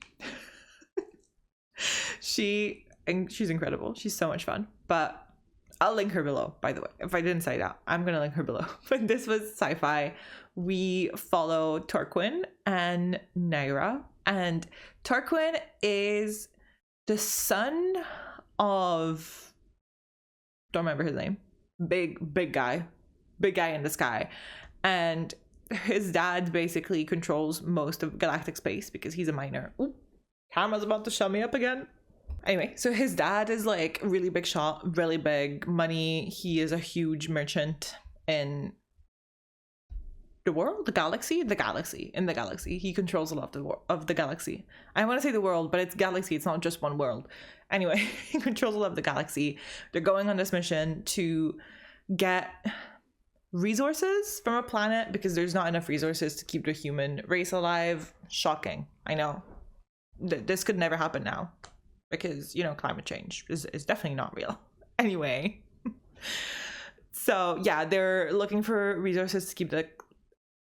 She's incredible. She's so much fun. But I'll link her below, by the way. If I didn't say that, I'm gonna link her below. But this was sci-fi. We follow Tarquin and Naira, and Tarquin is the son of, don't remember his name, big guy in the sky, and his dad basically controls most of galactic space because he's a miner. Ooh, camera's about to shut me up again. Anyway, so his dad is like really big shot, really big money. He is a huge merchant in the world, in the galaxy. He controls a lot of the galaxy. I want to say the world, but it's galaxy. It's not just one world. Anyway, he controls a lot of the galaxy. They're going on this mission to get resources from a planet because there's not enough resources to keep the human race alive. Shocking. I know. This could never happen now. Because, climate change is definitely not real. Anyway. So, yeah, they're looking for resources to keep the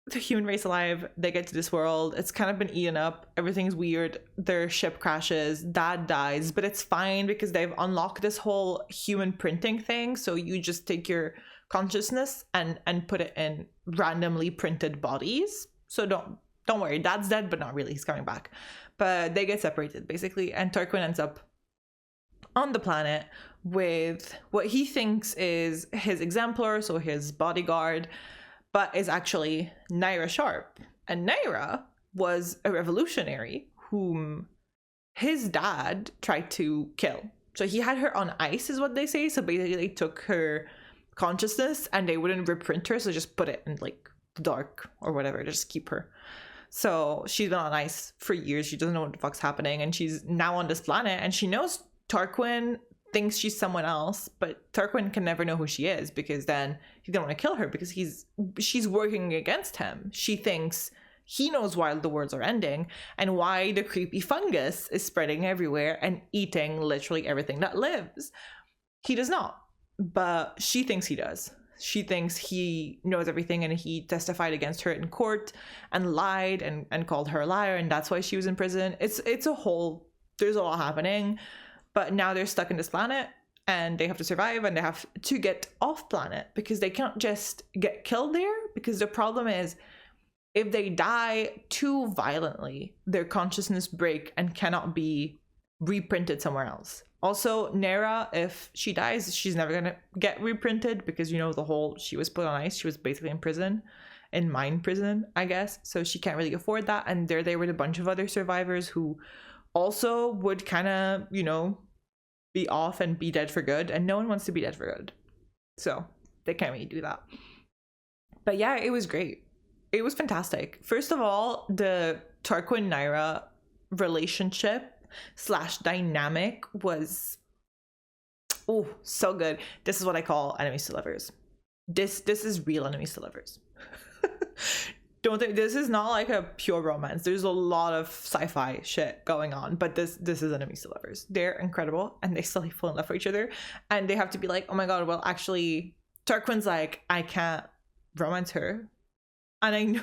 the human race alive. They get to this world. It's kind of been eaten up. Everything's weird. Their ship crashes. Dad dies, but it's fine because they've unlocked this whole human printing thing. So you just take your consciousness and put it in randomly printed bodies. So don't worry. Dad's dead, but not really. He's coming back. But they get separated basically, and Tarquin ends up on the planet with what he thinks is his exemplar, so his bodyguard, but is actually Naira Sharp. And Naira was a revolutionary whom his dad tried to kill. So he had her on ice, is what they say. So basically they took her consciousness and they wouldn't reprint her, so just put it in like the dark or whatever to just keep her. So she's been on ice for years. She doesn't know what the fuck's happening, and she's now on this planet, and she knows Tarquin thinks she's someone else, but Tarquin can never know who she is, because then he's gonna want to kill her because she's working against him. She thinks he knows why the worlds are ending and why the creepy fungus is spreading everywhere and eating literally everything that lives. He does not, but she thinks he does. She thinks he knows everything, and he testified against her in court and lied and called her a liar, and that's why she was in prison. It's a whole, there's a lot happening. But now they're stuck in this planet and they have to survive, and they have to get off planet because they can't just get killed there, because the problem is if they die too violently, their consciousness break and cannot be reprinted somewhere else. Also, Naira, if she dies, she's never gonna get reprinted because, you know, the whole, she was put on ice. She was basically in prison, in mine prison, I guess. So she can't really afford that. And they're there with a bunch of other survivors who also would kind of, you know, be off and be dead for good, and no one wants to be dead for good, so they can't really do that. But yeah, it was great. It was fantastic. First of all, the Tarquin Naira relationship / dynamic was so good. This is what I call enemies to lovers. This is real enemies to lovers. Don't think this is not like a pure romance. There's a lot of sci-fi shit going on, but this is enemies to lovers. They're incredible, and they still fall in love for each other, and they have to be like, oh my god, well actually Tarquin's like, I can't romance her, and I know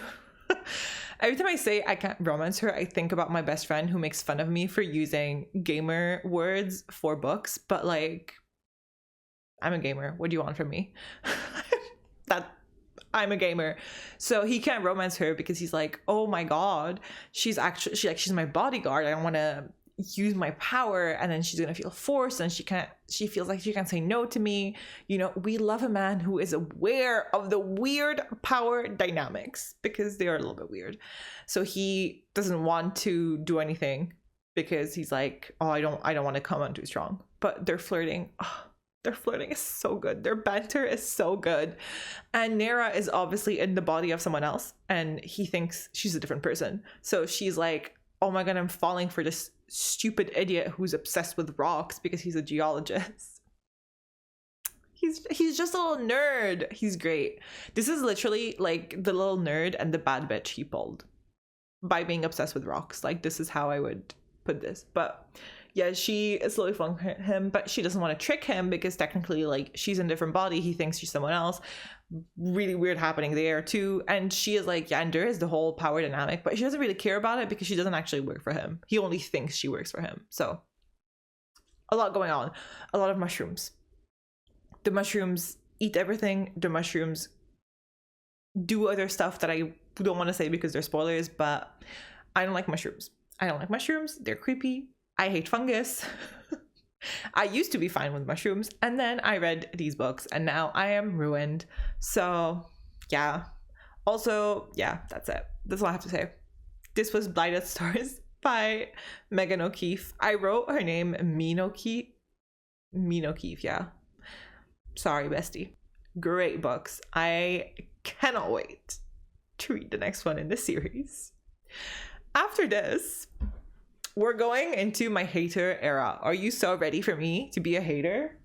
every time I say I can't romance her, I think about my best friend who makes fun of me for using gamer words for books, but like, I'm a gamer. What do you want from me? I'm a gamer. So he can't romance her because he's like, oh my god, she's my bodyguard. I don't want to use my power, and then she's gonna feel forced, and she feels like she can't say no to me. You know, we love a man who is aware of the weird power dynamics, because they are a little bit weird. So he doesn't want to do anything because he's like, oh, I don't want to come on too strong. But they're flirting. Their flirting is so good. Their banter is so good. And Naira is obviously in the body of someone else, and he thinks she's a different person. So she's like, oh my god, I'm falling for this stupid idiot who's obsessed with rocks because he's a geologist. He's just a little nerd. He's great. This is literally like the little nerd and the bad bitch he pulled by being obsessed with rocks. Like, this is how I would put this. But yeah, she is slowly falling for him, but she doesn't want to trick him because technically, like, she's in a different body. He thinks she's someone else. Really weird happening there too. And she is like, yeah, and there is the whole power dynamic, but she doesn't really care about it because she doesn't actually work for him. He only thinks she works for him. So a lot going on. A lot of mushrooms. The mushrooms eat everything. The mushrooms do other stuff that I don't want to say because they're spoilers, but I don't like mushrooms. I don't like mushrooms. They're creepy. I hate fungus. I used to be fine with mushrooms, and then I read these books, and now I am ruined. So yeah. Also, yeah, that's it. That's all I have to say. This was Blighted Stars by Megan O'Keefe. I wrote her name Mean O'Keefe. Mean O'Keefe, yeah. Sorry, bestie. Great books. I cannot wait to read the next one in the series. After this, we're going into my hater era. Are you so ready for me to be a hater?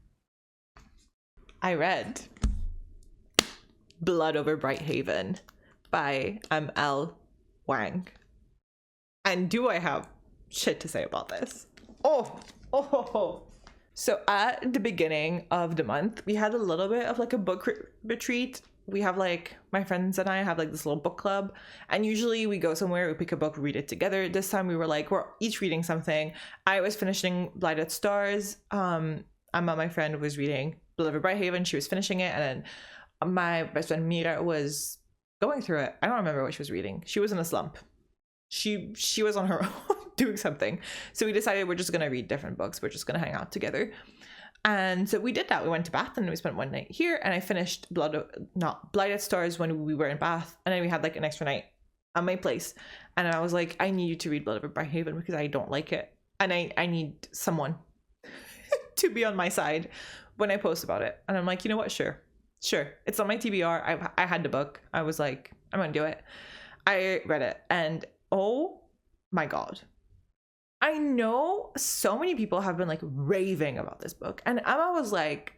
I read Blood Over Bright Haven by L. Wang. And do I have shit to say about this? Oh. So at the beginning of the month, we had a little bit of like a book retreat we have like, my friends and I have like this little book club, and usually we go somewhere, we pick a book, read it together. This time we were like, we're each reading something. I was finishing Blighted Stars. Emma, my friend, was reading Blood Over Brighthaven. She was finishing it, and then my best friend Mira was going through it. I don't remember what she was reading. She was in a slump. She was on her own doing something. So we decided we're just gonna read different books. We're just gonna hang out together. And so we did that. We went to Bath and we spent one night here, and I finished Blighted Stars when we were in Bath, and then we had like an extra night at my place. And I was like, I need you to read Blood Over Brighthaven because I don't like it, and I need someone to be on my side when I post about it. And I'm like, you know what? Sure. It's on my TBR. I had the book. I was like, I'm gonna do it. I read it, and oh my God. I know so many people have been like raving about this book, and Emma was like,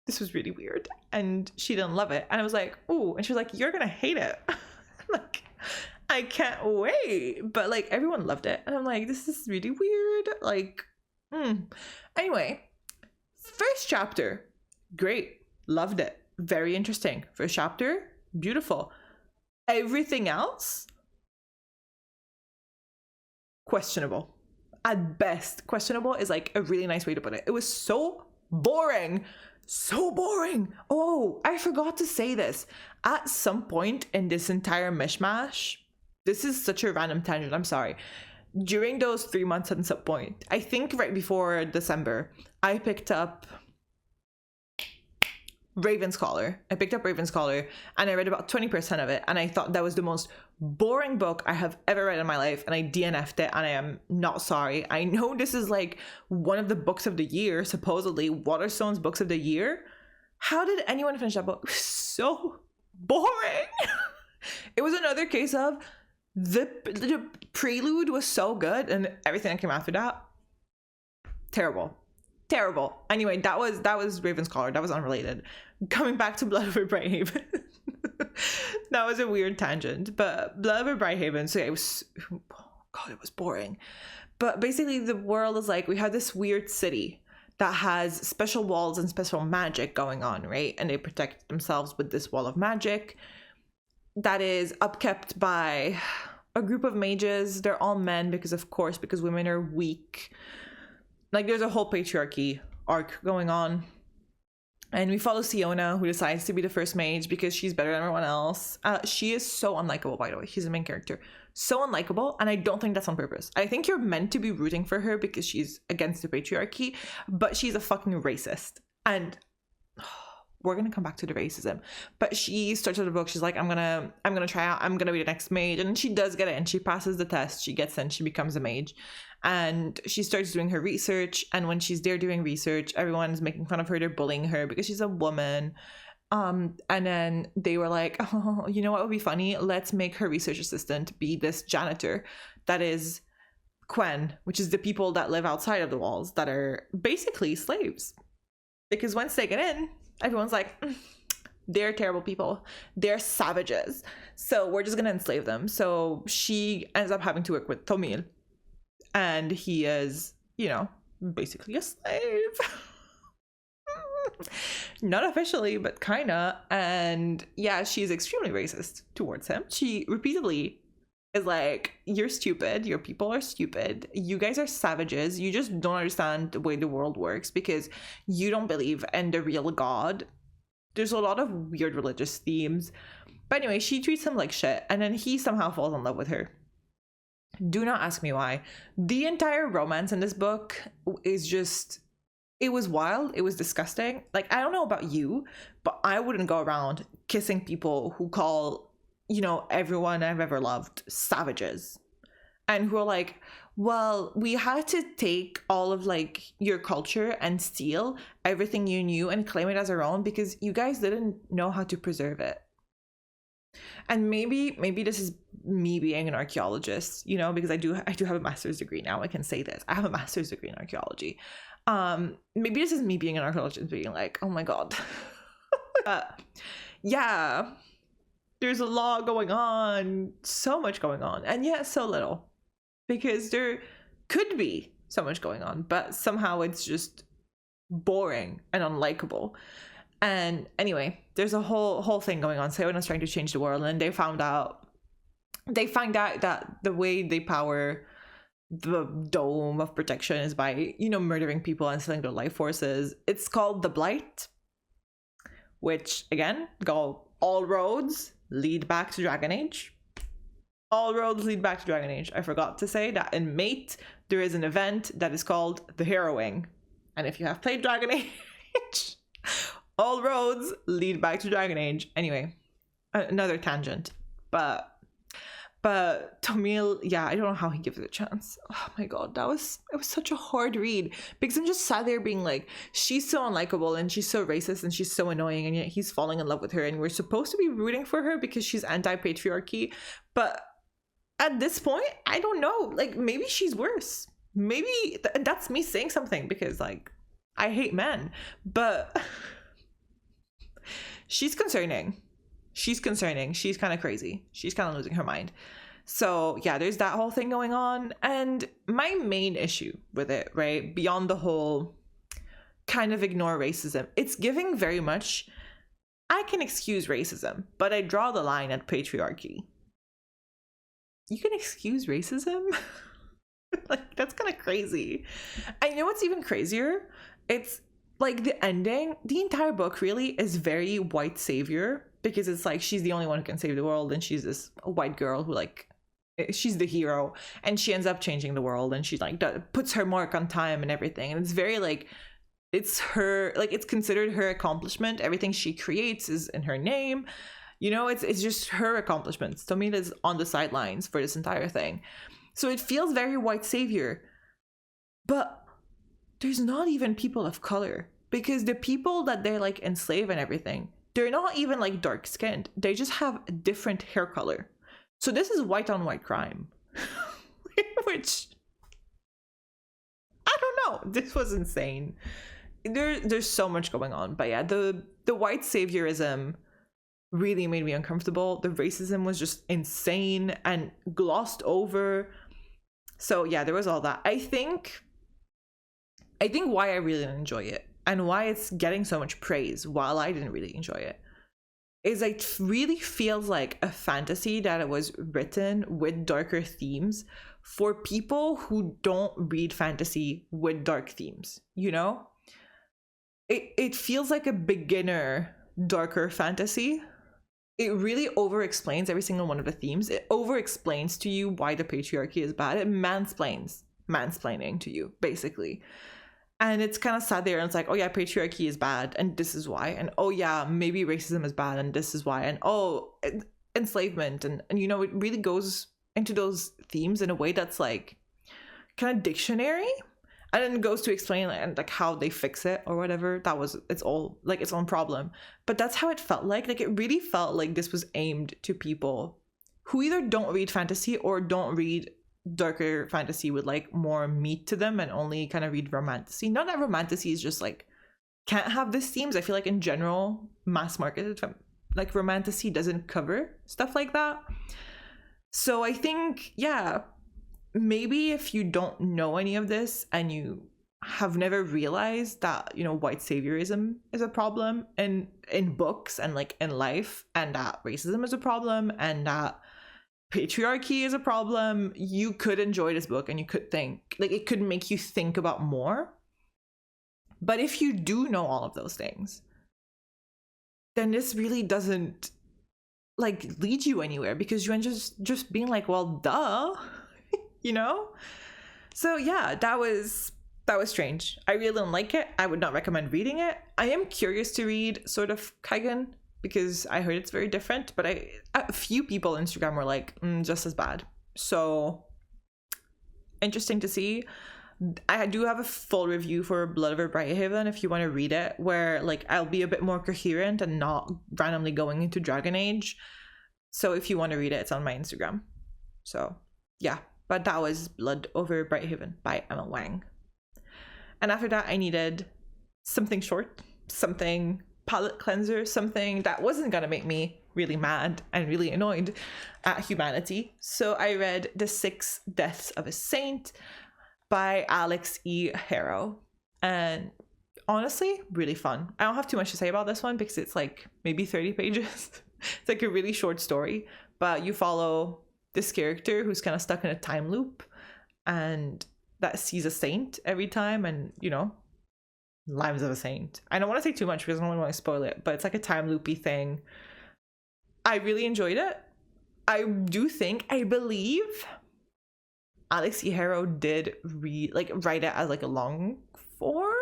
this was really weird, and she didn't love it. And I was like, ooh, and she was like, you're gonna hate it. Like, I can't wait. But like, everyone loved it, and I'm like, this is really weird. Like, anyway, first chapter, great, loved it, very interesting. First chapter, beautiful. Everything else, questionable. At best, questionable is like a really nice way to put it. It was so boring. Oh, I forgot to say this. At some point in this entire mishmash, this is such a random tangent, I'm sorry. During those 3 months at some point, I think right before December, I picked up Ravenscaller. And I read about 20% of it, and I thought that was the most boring book I have ever read in my life, and I DNF'd it, and I am not sorry. I know this is like one of the books of the year, supposedly Waterstone's books of the year. How did anyone finish that book? So boring. It was another case of the prelude was so good, and everything that came after that, terrible. Anyway, that was Ravenscaller. That was unrelated. Coming back to Blood Over Brighthaven. That was a weird tangent, but Blood Over Brighthaven. So yeah, it was boring. But basically, the world is like, we have this weird city that has special walls and special magic going on, right? And they protect themselves with this wall of magic that is upkept by a group of mages. They're all men because women are weak. Like, there's a whole patriarchy arc going on. And we follow Siona, who decides to be the first mage because she's better than everyone else. She is so unlikable, by the way. She's the main character. So unlikable, and I don't think that's on purpose. I think you're meant to be rooting for her because she's against the patriarchy, but she's a fucking racist. And we're gonna come back to the racism. But she starts with the book, she's like, I'm gonna try out, I'm gonna be the next mage. And she does get it, and she passes the test, she gets in, she becomes a mage. And she starts doing her research, and when she's there doing research, everyone's making fun of her, they're bullying her because she's a woman. And then they were like, oh, you know what would be funny? Let's make her research assistant be this janitor that is Quen, which is the people that live outside of the walls that are basically slaves. Because once they get in, everyone's like, they're terrible people. They're savages. So we're just going to enslave them. So she ends up having to work with Tomil. And he is, basically a slave. Not officially, but kinda. And yeah, she's extremely racist towards him. She repeatedly is like, you're stupid, your people are stupid, you guys are savages, you just don't understand the way the world works because you don't believe in the real God. There's a lot of weird religious themes. But anyway, she treats him like shit, and then he somehow falls in love with her. Do not ask me why. The entire romance in this book is just, it was wild. It was disgusting. Like, I don't know about you, but I wouldn't go around kissing people who call, everyone I've ever loved savages. And who are like, well, we had to take all of like your culture and steal everything you knew and claim it as our own because you guys didn't know how to preserve it. And maybe this is me being an archaeologist, because I do have a master's degree now. I can say this. I have a master's degree in archaeology. Maybe this is me being an archaeologist being like, oh my God. Yeah, there's a lot going on, so much going on, and yet so little, because there could be so much going on, but somehow it's just boring and unlikable. And anyway, there's a whole thing going on. Seona's trying to change the world, and they find out that the way they power the dome of protection is by, you know, murdering people and stealing their life forces. It's called the Blight, which again, all roads lead back to Dragon Age. All roads lead back to Dragon Age. I forgot to say that in Mate, there is an event that is called the Harrowing. And if you have played Dragon Age, all roads lead back to Dragon Age. Anyway, another tangent. But Tamil, yeah, I don't know how he gives it a chance. Oh my god, it was such a hard read, because I'm just sat there being like, she's so unlikable and she's so racist and she's so annoying, and yet he's falling in love with her and we're supposed to be rooting for her because she's anti-patriarchy. But at this point, I don't know, like, maybe she's worse. Maybe that's me saying something because, like, I hate men, but she's concerning. She's kind of crazy. She's kind of losing her mind. So yeah, there's that whole thing going on. And my main issue with it, right, beyond the whole kind of ignore racism, it's giving very much, I can excuse racism, but I draw the line at patriarchy. You can excuse racism? Like, that's kind of crazy. And you know what's even crazier? It's like the ending, the entire book really is very white savior, because it's like she's the only one who can save the world, and she's this white girl who, like, she's the hero, and she ends up changing the world, and she like puts her mark on time and everything. And it's very like, it's her, like, it's considered her accomplishment. Everything she creates is in her name. You know, it's just her accomplishments. Tomina's on the sidelines for this entire thing. So it feels very white savior. But there's not even people of color, because the people that they like enslave and everything, they're not even like dark skinned. They just have a different hair color. So this is white on white crime, which I don't know. This was insane. There's so much going on. But yeah, the white saviorism really made me uncomfortable. The racism was just insane and glossed over. So yeah, there was all that. I think why I really didn't enjoy it, and why it's getting so much praise while I didn't really enjoy it, is it really feels like a fantasy that it was written with darker themes for people who don't read fantasy with dark themes, you know? It feels like a beginner darker fantasy. It really over-explains every single one of the themes. It over-explains to you why the patriarchy is bad. It mansplaining to you, basically. And it's kind of sad there, and it's like, oh yeah, patriarchy is bad, and this is why. And oh yeah, maybe racism is bad, and this is why. And oh, enslavement. And you know, it really goes into those themes in a way that's like kind of dictionary. And then it goes to explain like how they fix it or whatever. It's all like its own problem. But that's how it felt like. Like, it really felt like this was aimed to people who either don't read fantasy or don't read darker fantasy with like more meat to them, and only kind of read romantasy. Not that romantasy is just like can't have these themes. I feel like in general, mass marketed like romantasy doesn't cover stuff like that. So I think, yeah, maybe if you don't know any of this and you have never realized that, you know, white saviorism is a problem in books and like in life, and that racism is a problem, and that patriarchy is a problem, you could enjoy this book and you could think, like, it could make you think about more. But if you do know all of those things, then this really doesn't like lead you anywhere, because you end just being like, well, duh. You know? So yeah, that was strange. I really don't like it. I would not recommend reading it. I am curious to read sort of Kaigen, because I heard it's very different, but a few people on Instagram were like, just as bad. So interesting to see. I do have a full review for Blood Over Brighthaven if you want to read it, where like I'll be a bit more coherent and not randomly going into Dragon Age. So if you want to read it, it's on my Instagram. So yeah. But that was Blood Over Brighthaven by Emma Wang. And after that, I needed something short, something palate cleanser, something that wasn't going to make me really mad and really annoyed at humanity. So I read The 6 Deaths of a Saint by Alix E. Harrow. And honestly really fun. I don't have too much to say about this one because it's like maybe 30 pages. It's like a really short story, but you follow this character who's kind of stuck in a time loop and that sees a saint every time, and you know, lives of a saint. I don't want to say too much because I don't want to spoil it, but it's like a time loopy thing. I really enjoyed it. I believe Alix E. Harrow did write it as like a long form.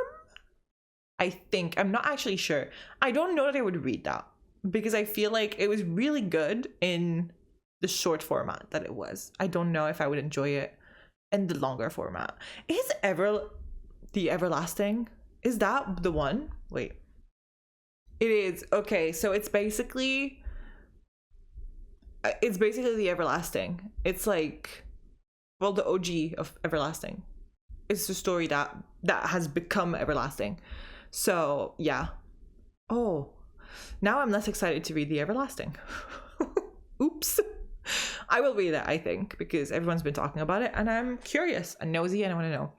I think. I'm not actually sure. I don't know that I would read that because I feel like it was really good in the short format that it was. I don't know if I would enjoy it in the longer format. Is The Everlasting? Is that the one? Wait. It is. Okay, so it's basically The Everlasting. It's like, well, the OG of Everlasting. It's the story that has become everlasting. So yeah. Oh, now I'm less excited to read The Everlasting. Oops. I will read it, I think, because everyone's been talking about it and I'm curious and nosy and I want to know.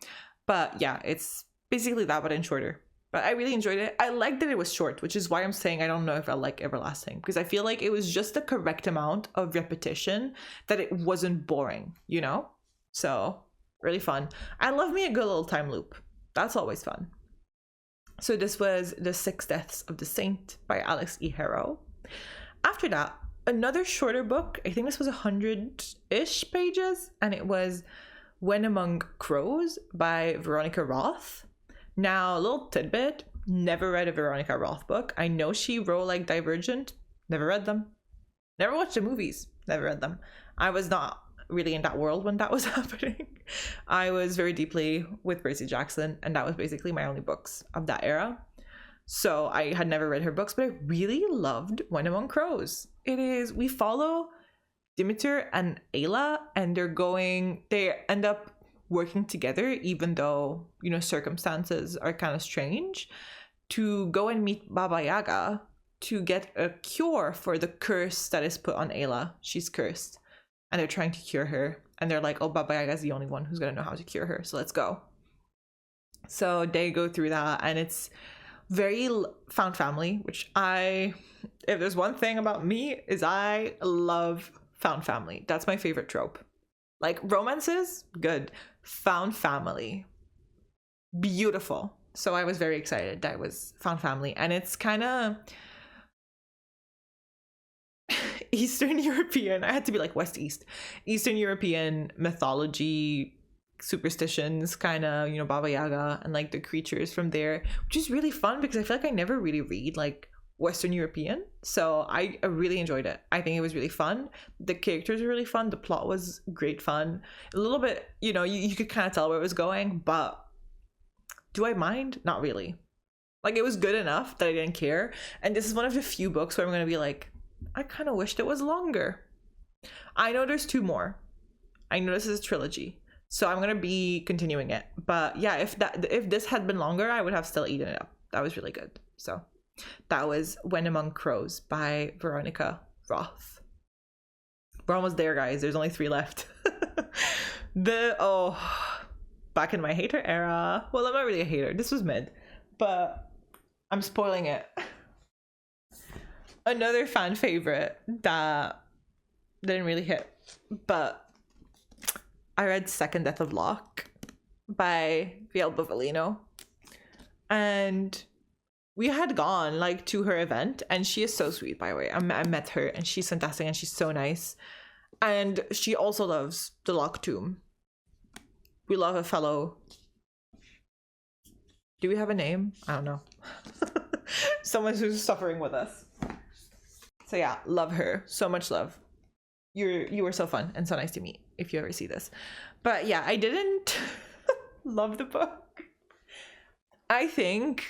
But yeah, it's basically that, but in shorter. But I really enjoyed it. I liked that it was short, which is why I'm saying I don't know if I like Everlasting, because I feel like it was just the correct amount of repetition that it wasn't boring, you know? So really fun. I love me a good little time loop. That's always fun. So this was The Six Deaths of the Saint by Alix E. Harrow. After that, another shorter book. I think this was 100-ish pages, and it was When Among Crows by Veronica Roth. Now, a little tidbit, never read a Veronica Roth book. I know she wrote like Divergent, never read them. Never watched the movies, never read them. I was not really in that world when that was happening. I was very deeply with Percy Jackson, and that was basically my only books of that era. So I had never read her books, but I really loved When Among Crows. We follow Demeter and Ayla, and they end up working together, even though, you know, circumstances are kind of strange, to go and meet Baba Yaga to get a cure for the curse that is put on Ayla. She's cursed, and they're trying to cure her. And they're like, oh, Baba Yaga is the only one who's gonna know how to cure her, so let's go. So they go through that, and it's very found family, which if there's one thing about me, is I love found family. That's my favorite trope. Like, romances, good. Found family, beautiful. So I was very excited that it was found family, and it's kind of Eastern European. I had to be like Eastern European mythology, superstitions, kind of, you know, Baba Yaga and like the creatures from there, which is really fun because I feel like I never really read like Western European, so I really enjoyed it. I think it was really fun. The characters were really fun. The plot was great fun. A little bit, you know, you could kind of tell where it was going, but do I mind? Not really. Like, it was good enough that I didn't care. And this is one of the few books where I'm gonna be like, I kind of wished it was longer. I know there's 2 more. I know this is a trilogy, so I'm gonna be continuing it. But yeah, if this had been longer, I would have still eaten it up. That was really good. So that was When Among Crows by Veronica Roth. We're almost there, guys. There's only 3 left. Back in my hater era. Well, I'm not really a hater. This was mid, but I'm spoiling it. Another fan favorite that didn't really hit, but I read Second Death of Locke by Bovalino, and we had gone like to her event, and she is so sweet, by the way. I met her, and she's fantastic, and she's so nice, and she also loves the Locke tomb. We love a fellow. Do we have a name? I don't know. Someone who's suffering with us. So yeah, love her. So much love. You were so fun and so nice to meet, if you ever see this. But yeah, I didn't love the book. I think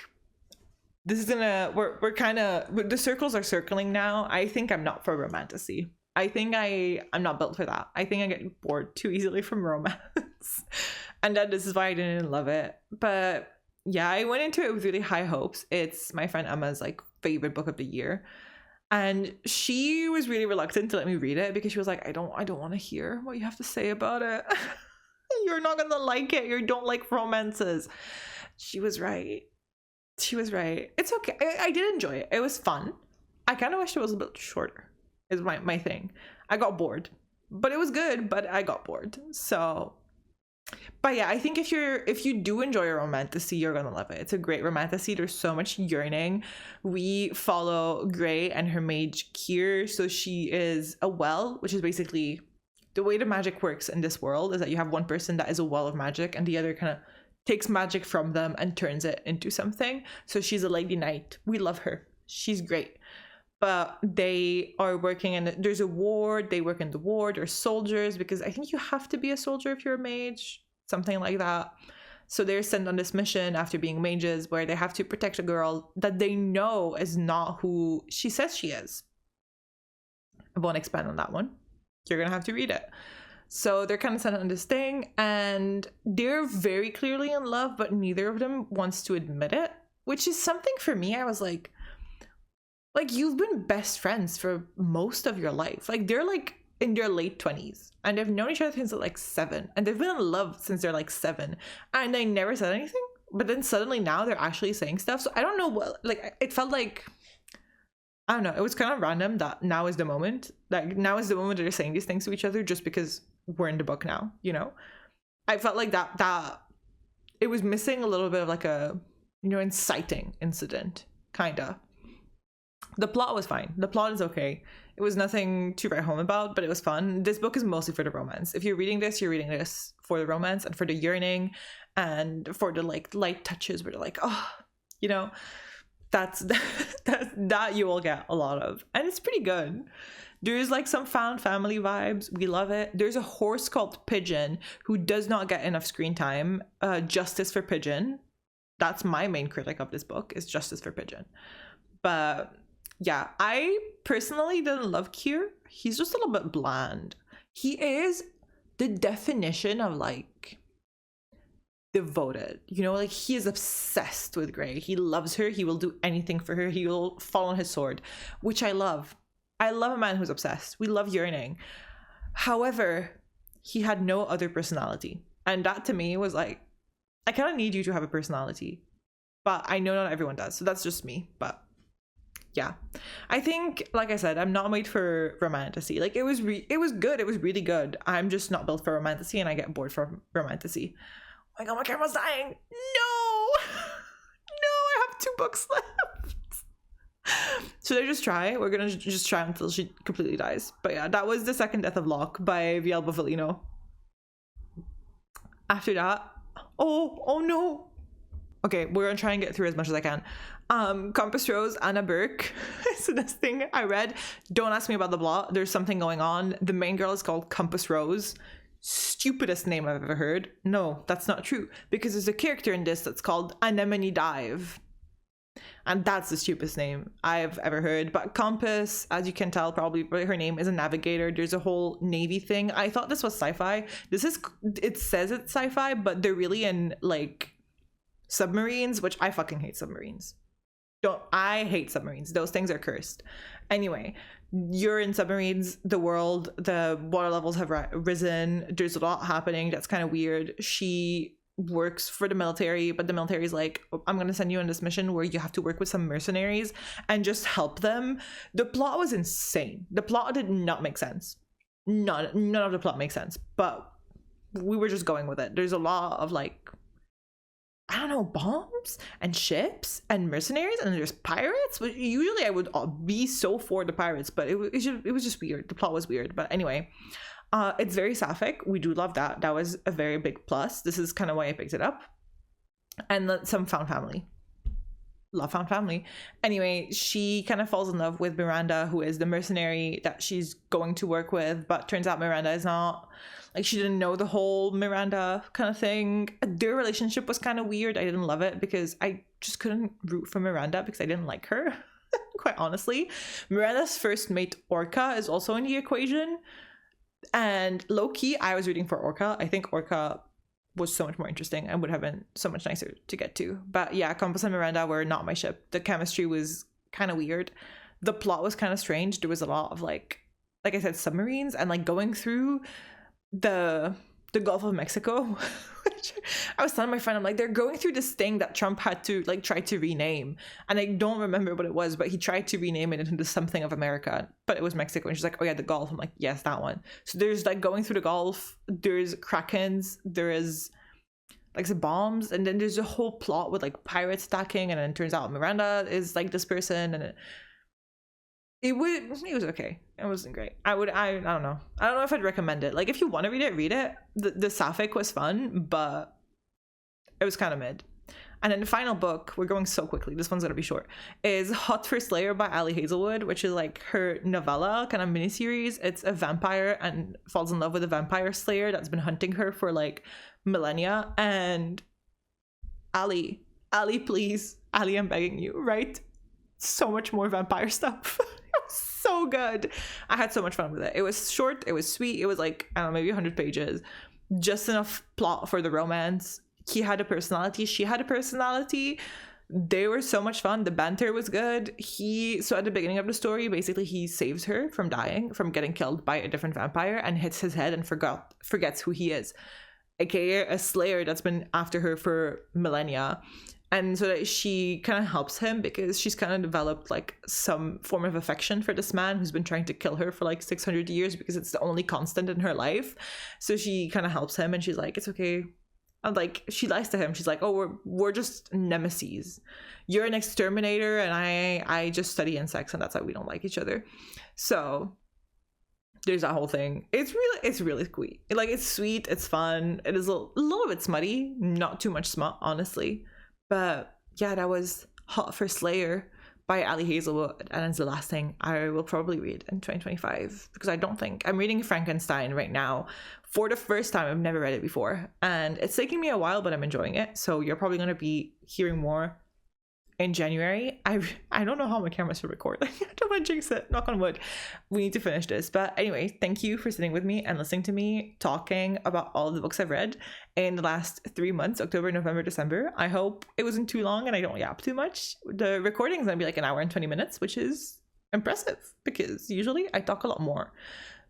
this is we're kind of, the circles are circling now. I think I'm not for romantasy. I think I'm not built for that. I think I get bored too easily from romance. And that this is why I didn't love it. But yeah, I went into it with really high hopes. It's my friend Emma's like favorite book of the year. And she was really reluctant to let me read it because she was like, I don't want to hear what you have to say about it. You're not gonna like it. You don't like romances. She was right. She was right. It's okay. I did enjoy it. It was fun. I kind of wish it was a bit shorter, is my thing. I got bored. But it was good, but I got bored. So, but yeah, I think if you do enjoy a romantasy, you're gonna love it. It's a great romantasy. There's so much yearning. We follow Grey and her mage Kier. So she is a well, which is basically the way the magic works in this world is that you have one person that is a well of magic and the other kind of takes magic from them and turns it into something. So she's a lady knight. We love her. She's great. But they are working in, there's a ward, they work in the ward, or soldiers, because I think you have to be a soldier if you're a mage, something like that. So they're sent on this mission after being mages where they have to protect a girl that they know is not who she says she is. I won't expand on that one. You're gonna have to read it. So they're kind of sent on this thing and they're very clearly in love, but neither of them wants to admit it, which is something for me. I was like you've been best friends for most of your life. Like they're like in their late 20s and they've known each other since they're like 7 and they've been in love since they're like 7 and they never said anything, but then suddenly now they're actually saying stuff. So I don't know what, like it felt like, I don't know, it was kind of random that now is the moment. Like now is the moment that they're saying these things to each other just because we're in the book now, you know? I felt like that it was missing a little bit of like a, you know, inciting incident, kinda. The plot was fine. The plot is okay. It was nothing to write home about, but it was fun. This book is mostly for the romance. If you're reading this, you're reading this for the romance and for the yearning and for the like light touches where they're like, oh, you know, that you will get a lot of. And it's pretty good. There's like some found family vibes. We love it. There's a horse called Pigeon who does not get enough screen time. Justice for Pigeon. That's my main critic of this book, is Justice for Pigeon. But yeah, I personally didn't love Kier. He's just a little bit bland. He is the definition of like devoted, you know, like he is obsessed with Grey. He loves her. He will do anything for her. He will fall on his sword, which I love. I love a man who's obsessed. We love yearning. However, he had no other personality. And that to me was like, I kind of need you to have a personality. But I know not everyone does. So that's just me. But yeah, I think, like I said, I'm not made for romantasy. Like it was good. It was really good. I'm just not built for romantasy and I get bored from romantasy. Oh my god, my camera's dying. No, I have 2 books left. Should I just try? We're gonna just try until she completely dies. But yeah, that was The Second Death of Locke by Bovalino. After that, oh no. Okay, we're gonna try and get through as much as I can. Compass Rose, Anna Burke. So this thing I read, don't ask me about the plot. There's something going on. The main girl is called Compass Rose. Stupidest name I've ever heard. No, that's not true. Because there's a character in this that's called Anemone Dive. And that's the stupidest name I've ever heard. But Compass, as you can tell, probably her name is a navigator. There's a whole Navy thing. I thought this was sci-fi. It says it's sci-fi, but they're really in like submarines, which I fucking hate submarines. I hate submarines. Those things are cursed. Anyway, you're in submarines, the water levels have risen. There's a lot happening. That's kind of weird. She works for the military, but the military is like, I'm going to send you on this mission where you have to work with some mercenaries and just help them. The plot was insane. The plot did not make sense. None of the plot makes sense, but we were just going with it. There's a lot of like, I don't know, bombs and ships and mercenaries, and there's pirates, which usually I would be so for the pirates, but it was just weird. The plot was weird. But anyway, it's very sapphic. We do love that. That was a very big plus. This is kind of why I picked it up. And some found family. Love found family. Anyway, she kind of falls in love with Miranda, who is the mercenary that she's going to work with, but turns out Miranda is not. Like, she didn't know the whole Miranda kind of thing. Their relationship was kind of weird. I didn't love it because I just couldn't root for Miranda because I didn't like her, quite honestly. Miranda's first mate, Orca, is also in the equation. And low-key, I was rooting for Orca. I think Orca was so much more interesting and would have been so much nicer to get to. But yeah, Compass and Miranda were not my ship. The chemistry was kind of weird. The plot was kind of strange. There was a lot of like I said, submarines and like going through the Gulf of Mexico, I was telling my friend, I'm like, they're going through this thing that Trump had to like try to rename, and I don't remember what it was, but he tried to rename it into something of America, but it was Mexico. And she's like, oh yeah, the Gulf. I'm like, yes, that one. So there's like going through the Gulf, there's Krakens, there is like some bombs, and then there's a whole plot with like pirates attacking, and then it turns out Miranda is like this person, and it was okay. It wasn't great. I don't know if I'd recommend it. Like, if you want to read it. The sapphic was fun, but it was kind of mid. And then the final book, we're going so quickly, this one's gonna be short, is Hot for Slayer by Ali Hazelwood, which is like her novella kind of miniseries. It's a vampire and falls in love with a vampire slayer that's been hunting her for like millennia. And Ali, please, Ali, I'm begging you, write so much more vampire stuff. So good. I had so much fun with it. It was short, it was sweet, it was like, I don't know, maybe 100 pages, just enough plot for the romance. He had a personality, she had a personality. They were so much fun. The banter was good. So at the beginning of the story, basically he saves her from dying, from getting killed by a different vampire, and hits his head and forgets who he is, aka a slayer that's been after her for millennia. And so that she kind of helps him because she's kind of developed like some form of affection for this man who's been trying to kill her for like 600 years because it's the only constant in her life. So she kind of helps him, and she's like, it's okay. And like, she lies to him. She's like, oh, we're just nemesis. You're an exterminator and I just study insects, and that's why we don't like each other. So there's that whole thing. It's really sweet. Like, it's sweet, it's fun. It is a little bit smutty, not too much smut, honestly. But yeah, that was Hot for Slayer by Ali Hazelwood, and it's the last thing I will probably read in 2025, because I don't think I'm reading Frankenstein right now for the first time. I've never read it before, and it's taking me a while, but I'm enjoying it. So you're probably going to be hearing more in January. I don't know how my camera should record. I don't want to jinx it. Knock on wood. We need to finish this. But anyway, thank you for sitting with me and listening to me talking about all of the books I've read in the last 3 months, October, November, December. I hope it wasn't too long and I don't yap too much. The recording is going to be like an hour and 20 minutes, which is impressive because usually I talk a lot more.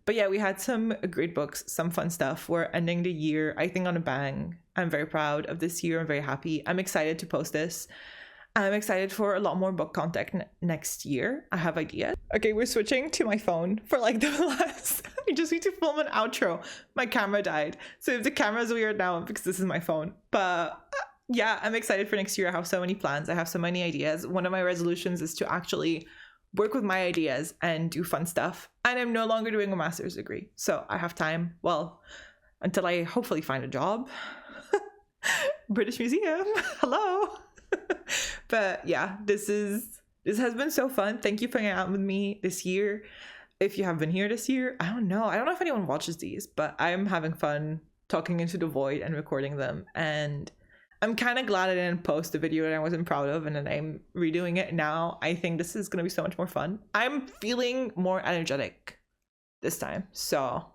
But yeah, we had some great books, some fun stuff. We're ending the year, I think, on a bang. I'm very proud of this year. I'm very happy. I'm excited to post this. I'm excited for a lot more book content next year. I have ideas. Okay, we're switching to my phone for like the last... I just need to film an outro. My camera died. So if the camera's weird now, because this is my phone. But yeah, I'm excited for next year. I have so many plans. I have so many ideas. One of my resolutions is to actually work with my ideas and do fun stuff. And I'm no longer doing a master's degree. So I have time, well, until I hopefully find a job. British Museum, hello. But yeah, this has been so fun. Thank you for hanging out with me this year. If you have been here this year, I don't know if anyone watches these, but I'm having fun talking into the void and recording them. And I'm kind of glad I didn't post a video that I wasn't proud of, and then I'm redoing it now. I think this is going to be so much more fun. I'm feeling more energetic this time. So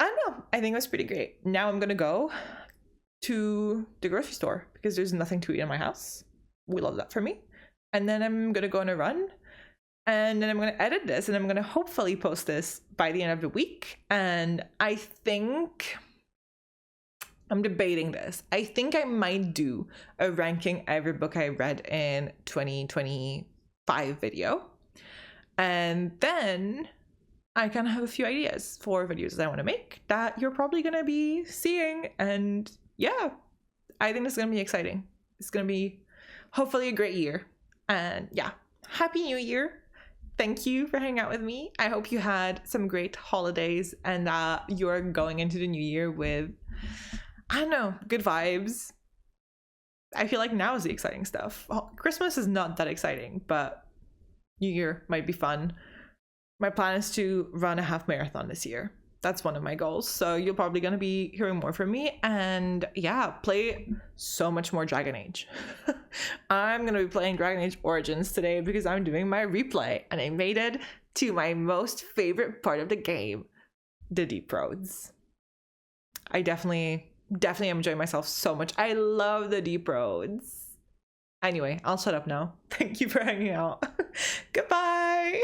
I don't know. I think it was pretty great. Now I'm going to go to the grocery store because there's nothing to eat in my house. We love that for me. And then I'm gonna go on a run, and then I'm gonna edit this, and I'm gonna hopefully post this by the end of the week. And I think I'm debating this. I think I might do a ranking every book I read in 2025 video, and then I kind of have a few ideas for videos that I want to make that you're probably gonna be seeing. And yeah, I think this is going to be exciting. It's going to be hopefully a great year. And yeah, Happy New Year. Thank you for hanging out with me. I hope you had some great holidays and that you're going into the new year with, I don't know, good vibes. I feel like now is the exciting stuff. Christmas is not that exciting, but New Year might be fun. My plan is to run a half marathon this year. That's one of my goals. So you're probably going to be hearing more from me. And yeah, play so much more Dragon Age. I'm going to be playing Dragon Age Origins today because I'm doing my replay. And I made it to my most favorite part of the game, the Deep Roads. I definitely am enjoying myself so much. I love the Deep Roads. Anyway, I'll shut up now. Thank you for hanging out. Goodbye.